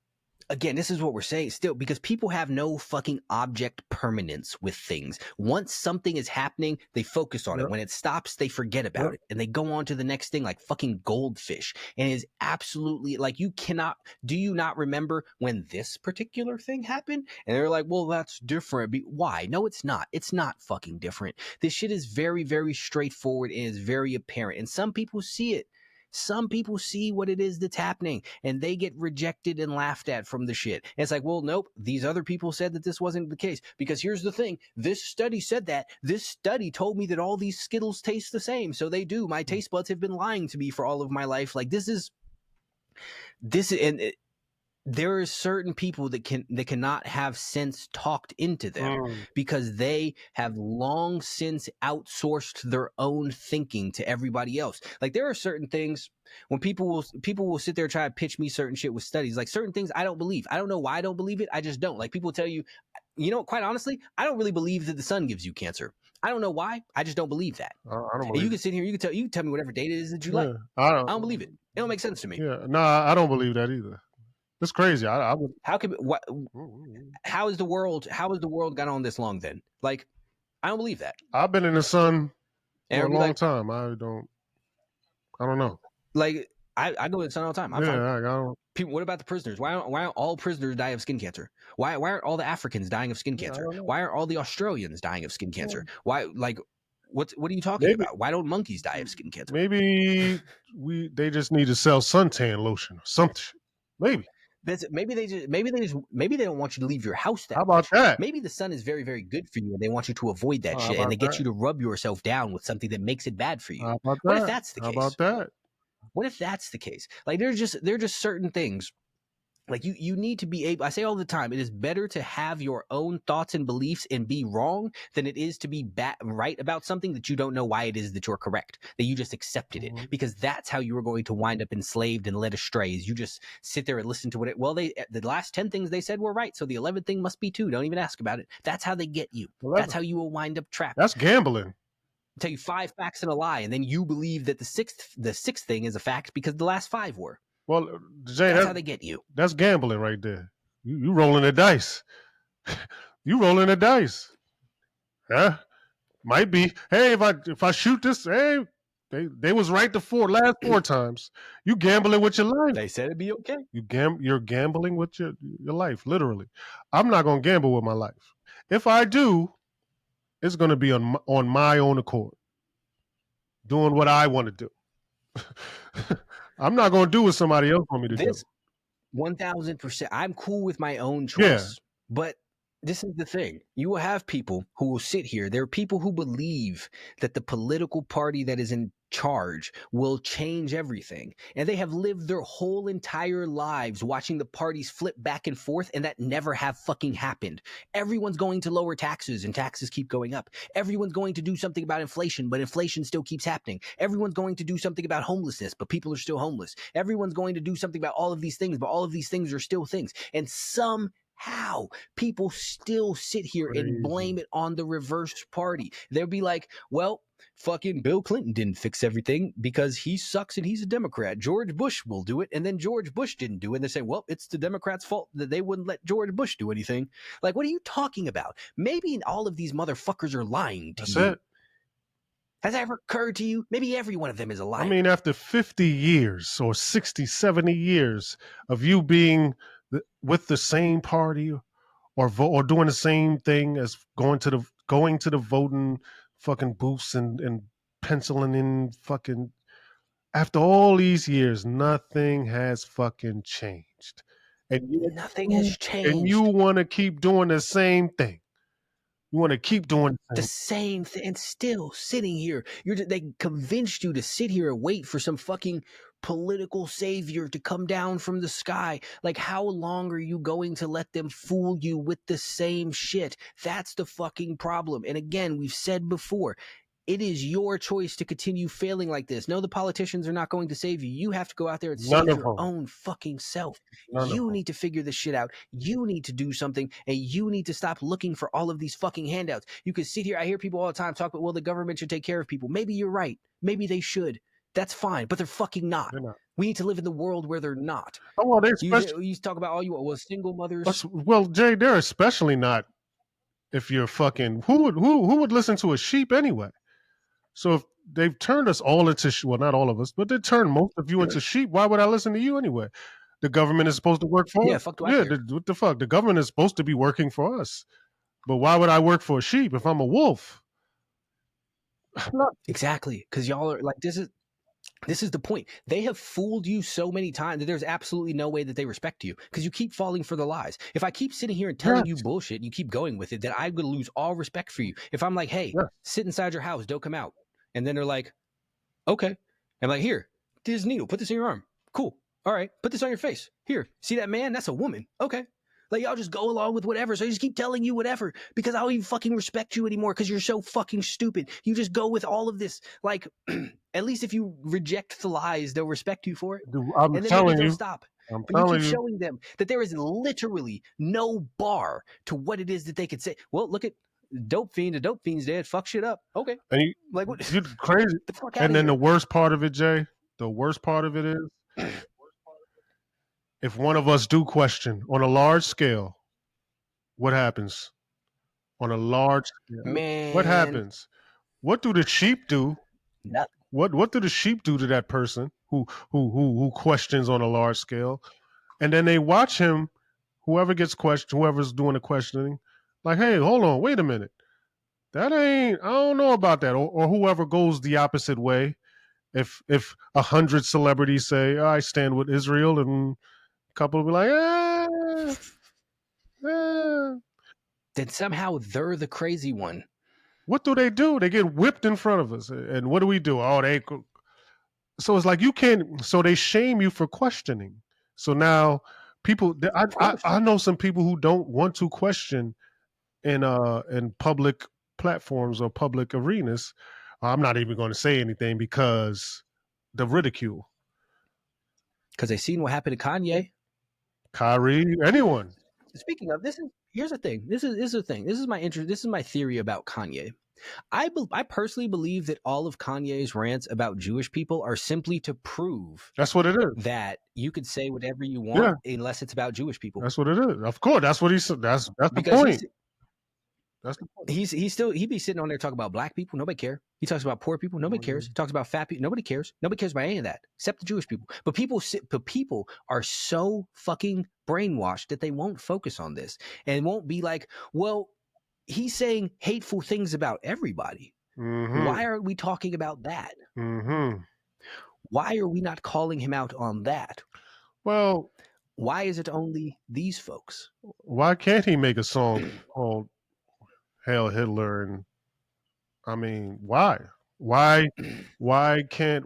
again, this is what we're saying still, because people have no fucking object permanence with things. Once something is happening, they focus on Yep. it. When it stops, they forget about it and they go on to the next thing like fucking goldfish. And it is absolutely like, do you not remember when this particular thing happened? And they're like, well, that's different. Why? No, it's not. It's not fucking different. This shit is very, very straightforward and is very apparent. And some people see it. Some people see what it is that's happening and they get rejected and laughed at from the shit. And it's like, well, nope, these other people said that this wasn't the case. Because here's the thing, this study said that. This study told me that all these Skittles taste the same. So they do. My taste buds have been lying to me for all of my life. Like there are certain people that cannot have sense talked into them because they have long since outsourced their own thinking to everybody else. Like there are certain things when people will sit there and try to pitch me certain shit with studies, like certain things I don't believe. I don't know why I don't believe it. I just don't. Like people tell you, quite honestly, I don't really believe that the sun gives you cancer. I don't know why. I just don't believe that. I don't believe and you it. can sit here, you can tell me whatever data it is that you like. I I don't believe it. It don't make sense to me. Yeah, no, I don't believe that either. It's crazy. I would. How could what? How is the world got on this long then? Like, I don't believe that. I've been in the sun And for a it'll be long like, time. I don't know. like I go to the sun all the time. I'm Yeah, fine. I don't. People, what about the prisoners? Why aren't all prisoners die of skin cancer? Why aren't all the Africans dying of skin Yeah, I cancer? don't know. Why aren't all the Australians dying of skin cancer? Why what are you talking Maybe- about? Why don't monkeys die of skin cancer? Maybe they just need to sell suntan lotion or something. Maybe. Maybe they don't want you to leave your house that How about much. that? Maybe the sun is very, very good for you and they want you to avoid that How shit and about they get that? you to rub yourself down with something that makes it bad for you. How about What if that? that's the How case? about that? What if that's the case? Like there are just certain things. Like you need to be able, I say all the time, it is better to have your own thoughts and beliefs and be wrong than it is to be right about something that you don't know why it is that you're correct, that you just accepted it, because that's how you are going to wind up enslaved and led astray, is you just sit there and listen to the last 10 things they said were right, so the 11th thing must be too. Don't even ask about it. That's how they get you. 11. That's how you will wind up trapped. That's gambling. Tell you 5 facts and a lie, and then you believe that the sixth thing is a fact because the last 5 were. Well, Jay, that's how they get you. That's gambling right there. You rolling the dice. You rolling the dice. Yeah, might be. Hey, if I shoot this, hey, they was right the last 4 times. You gambling with your life. They said it'd be okay. You're gambling with your life, literally. I'm not gonna gamble with my life. If I do, it's gonna be on my own accord, doing what I want to do. I'm not going to do what somebody else want me to do. 1000%. I'm cool with my own choice. But this is the thing. You will have people who will sit here. There are people who believe that the political party that is in charge will change everything. And they have lived their whole entire lives watching the parties flip back and forth, and that never have fucking happened. Everyone's going to lower taxes and taxes keep going up. Everyone's going to do something about inflation, but inflation still keeps happening. Everyone's going to do something about homelessness, but people are still homeless. Everyone's going to do something about all of these things, but all of these things are still things. And somehow people still sit here and blame it on the reverse party. They'll be like, well, fucking Bill Clinton didn't fix everything because he sucks and he's a Democrat. George Bush will do it. And then George Bush didn't do it. And they say, well, it's the Democrats' fault that they wouldn't let George Bush do anything. Like, what are you talking about? Maybe all of these motherfuckers are lying to you. That's it. Has that ever occurred to you? Maybe every one of them is a liar. I mean, after 50 years or 60, 70 years of you being with the same party or doing the same thing as going to the voting fucking booths and penciling in fucking. After all these years, nothing has fucking changed, and Nothing has you changed. want to keep doing the same thing. You want to keep doing the The same. same thing, and still sitting here. They convinced you to sit here and wait for some fucking political savior to come down from the sky. Like, how long are you going to let them fool you with the same shit? That's the fucking problem. And again, we've said before, it is your choice to continue failing like this. No, the politicians are not going to save you. You have to go out there and None save of your them. own fucking self. None of You them. need to figure this shit out. You need to do something, and you need to stop looking for all of these fucking handouts. You can sit here. I hear people all the time talk about, well, the government should take care of people. Maybe you're right. Maybe they should. That's fine, but they're fucking not. They're not. We need to live in the world where they're not. Oh, well, they especially. You talk about all you well, single mothers. Well, Jay, they're especially not. If you're fucking, who would listen to a sheep anyway? So if they've turned us all into, well, not all of us, but they turned most of you into sheep. Why would I listen to you anyway? The government is supposed to work for Yeah, us. fuck do I care? What the fuck? The government is supposed to be working for us. But why would I work for a sheep if I'm a wolf? Exactly, because y'all are like, this is the point. They have fooled you so many times that there's absolutely no way that they respect you because you keep falling for the lies. If I keep sitting here and telling you bullshit and you keep going with it, then I'm going to lose all respect for you. If I'm like, hey, sit inside your house, don't come out. And then they're like, okay. I'm like, here, this needle, put this in your arm. Cool. All right, put this on your face. Here, see that man? That's a woman. Okay. Like, y'all just go along with whatever. So I just keep telling you whatever because I don't even fucking respect you anymore because you're so fucking stupid. You just go with all of this. Like, at least if you reject the lies, they'll respect you for it. I'm and then telling maybe they'll you. stop. I'm But you telling keep you. showing them that there is literally no bar to what it is that they could say. Well, look at dope fiend. The dope fiend's dead. Fuck shit up. Okay. And you, like, what? You're crazy. The fuck out And then here. the worst part of it, Jay, the worst part of it is if one of us do question on a large scale, what happens? On a large scale, Man. what happens? What do the sheep do? Nothing. What do the sheep do to that person who questions on a large scale? And then they watch him, whoever's doing the questioning, like, hey, hold on, wait a minute. That ain't, I don't know about that. Or whoever goes the opposite way. If 100 celebrities say, oh, I stand with Israel, and a couple will be like, then somehow they're the crazy one. What do? They get whipped in front of us. And what do we do? So it's like you can't, so they shame you for questioning. So now people, I know some people who don't want to question in public platforms or public arenas. I'm not even going to say anything because the ridicule. Because they seen what happened to Kanye. Kyrie, anyone. Speaking of, here's the thing. This is the thing. This is my interest. This is my theory about Kanye. I personally believe that all of Kanye's rants about Jewish people are simply to prove that's what it is. That you could say whatever you want unless it's about Jewish people. That's what it is. Of course, that's what he said. That's the point. That's the point. He'd be sitting on there talking about black people. Nobody cares. He talks about poor people. Nobody cares. He talks about fat people. Nobody cares. Nobody cares about any of that except the Jewish people. But people are so fucking brainwashed that they won't focus on this and won't be like, well, he's saying hateful things about everybody. Mm-hmm. Why are we talking about that? Mm-hmm. Why are we not calling him out on that? Well, why is it only these folks? Why can't he make a song called Hail Hitler? And I mean, why? Why can't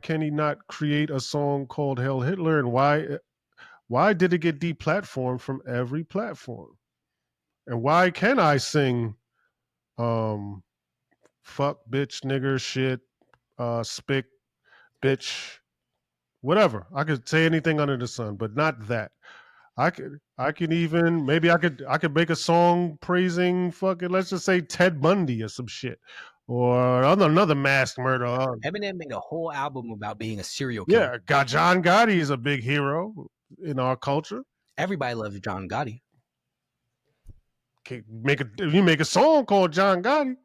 he not create a song called Hail Hitler? And why did it get deplatformed from every platform? And why can't I sing fuck, bitch, nigger, shit, spick, bitch, whatever? I could say anything under the sun, but not that. I could even, maybe I could make a song praising fucking, let's just say Ted Bundy or some shit, or another mass murderer. Eminem made a whole album about being a serial killer. Yeah, John Gotti is a big hero in our culture. Everybody loves John Gotti. You make a song called John Gotti.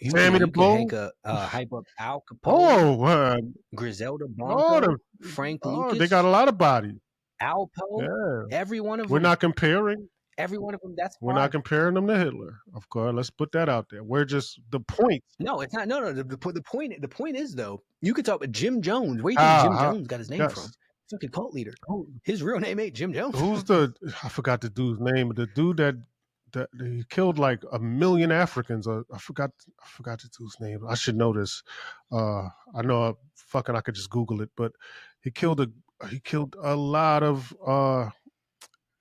Sammy the Bull. Hype up Al Capone. Griselda Blanco. Frank Lucas. They got a lot of body. Alpo. Every one of them. We're not comparing. Every one of them, that's We're fine. not comparing them to Hitler, of course. Let's put that out there. We're just the point. No, it's not. No. The point is though, you could talk about Jim Jones. Where do you think Jim Jones got his name from? Fucking cult leader. His real name ain't Jim Jones. Who's I forgot the dude's name. The dude that he killed like 1 million Africans. I forgot the dude's name. I should know this. I know. I could just Google it. But he killed a lot of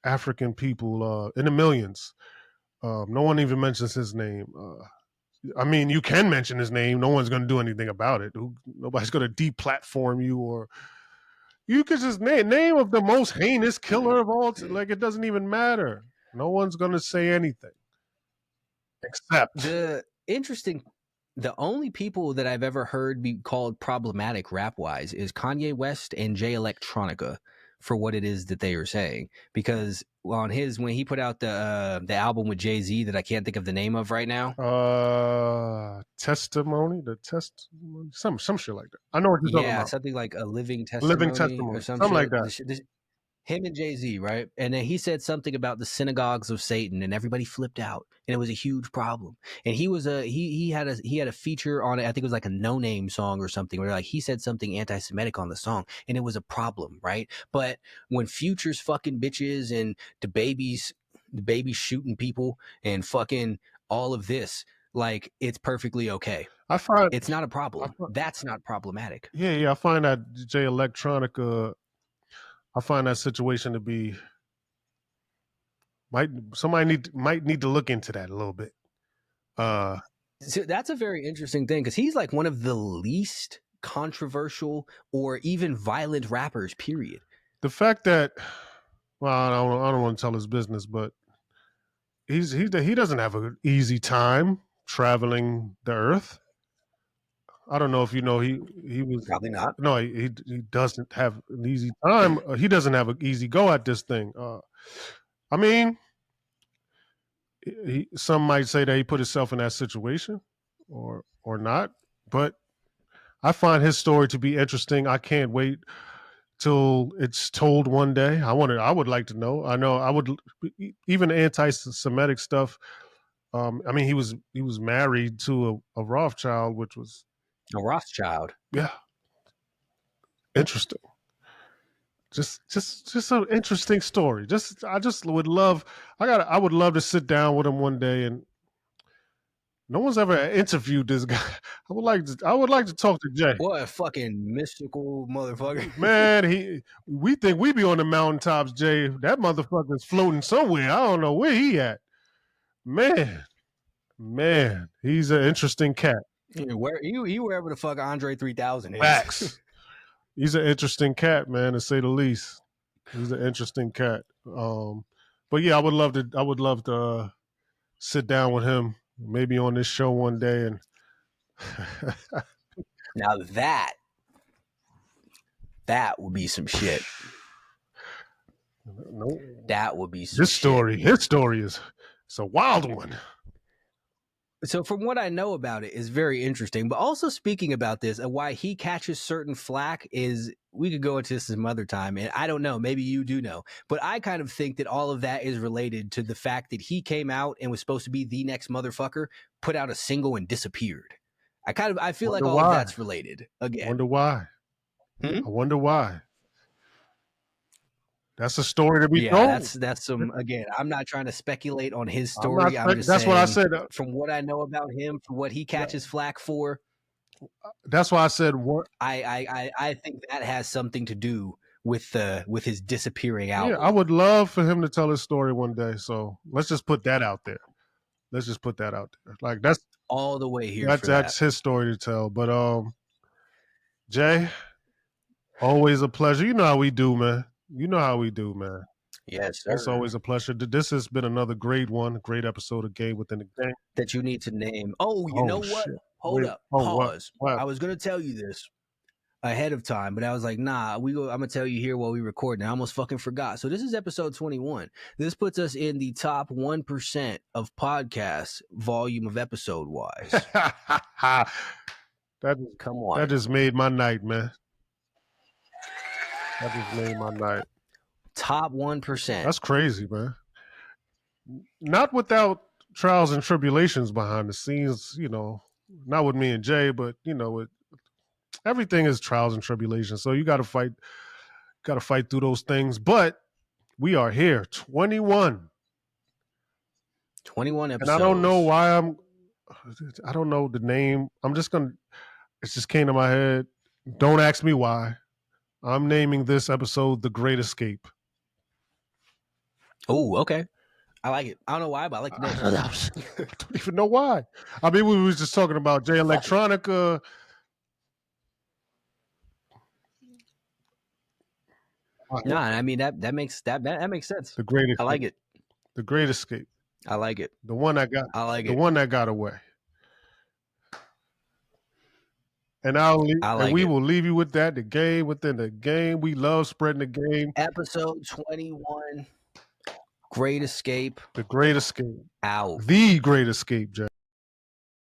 African people in the millions. No one even mentions his name. I mean, you can mention his name. No one's going to do anything about it. Nobody's going to deplatform you, or you could just name of the most heinous killer of all. Like, it doesn't even matter. No one's going to say anything. Except the only people that I've ever heard be called problematic rap-wise is Kanye West and Jay Electronica for what it is that they are saying. Because when he put out the album with Jay-Z that I can't think of the name of right now. Testimony, some shit like that. I know what you're talking about. Yeah, something like a living testimony or something like that. Him and Jay-Z, right? And then he said something about the synagogues of Satan, and everybody flipped out, and it was a huge problem. And he had a feature on it. I think it was like a No Name song or something, where like he said something anti-Semitic on the song, and it was a problem, right? But when Future's fucking bitches and the babies shooting people and fucking all of this, like, it's perfectly okay. I find it's not a problem. That's not problematic. Yeah. I find that Jay Electronica. I find that situation to be somebody might need to look into that a little bit. So that's a very interesting thing, because he's like one of the least controversial or even violent rappers, period. The fact that, well, I don't want to tell his business, but he doesn't have an easy time traveling the earth. I don't know if you know, he was probably not. No, he doesn't have an easy time. He doesn't have an easy go at this thing. I mean, some might say that he put himself in that situation, or not. But I find his story to be interesting. I can't wait till it's told one day. I would like to know. I know I would, even anti-Semitic stuff. I mean, he was married to a Rothschild, which was a Rothschild. Yeah. Interesting. Just an interesting story. I would love to sit down with him one day, and no one's ever interviewed this guy. I would like to talk to Jay. What a fucking mystical motherfucker. Man, we think we be on the mountaintops, Jay. That motherfucker's floating somewhere. I don't know where he at. Man, he's an interesting cat. Where you wherever the fuck Andre 3000 is. Facts. He's an interesting cat, man, to say the least. He's an interesting cat. But yeah, I would love to sit down with him, maybe on this show one day. And now that would be some shit. No, that would be some His story is it's a wild one. So from what I know about it is very interesting. But also speaking about this, and why he catches certain flack is, we could go into this some other time, and I don't know, maybe you do know, but I kind of think that all of that is related to the fact that he came out and was supposed to be the next motherfucker, put out a single and disappeared. I feel like all of that's related. Again, I wonder why. I wonder why. That's a story to be told. That's some, again, I'm not trying to speculate on his story. I'm just that's saying, what I said. From what I know about him, for what he catches flack for. That's why I said what I think that has something to do with his disappearing album. Yeah, I would love for him to tell his story one day. So let's just put that out there. Like, that's all the way here. That's his story to tell. But Jay, always a pleasure. You know how we do, man. Yes, sir. It's always a pleasure. This has been another great episode of Game Within the Game. That you need to name. Oh, you know what? Shit. Hold up. Pause. What? I was going to tell you this ahead of time, but I was like, nah, I'm going to tell you here while we record. And I almost fucking forgot. So this is episode 21. This puts us in the top 1% of podcasts volume of episode wise. Come on. That just made my night, man. That just made my night. Top 1%. That's crazy, man. not without trials and tribulations behind the scenes, you know, not with me and Jay, but you know, everything is trials and tribulations. So you got to fight through those things. But we are here, 21. 21 episodes. And I don't know why I don't know the name. It just came to my head. Don't ask me why. I'm naming this episode The Great Escape. Oh, okay. I like it. I don't know why, but I like the name. I don't even know why. I mean, we was just talking about Jay Electronica. No, I mean that makes sense. The Great Escape. I like it. The Great Escape. I like it. The one that got. I like the it. one that got away. And we will leave you with that. The game within the game. We love spreading the game. Episode 21. Great Escape. The Great Escape. Out. The Great Escape, Jay.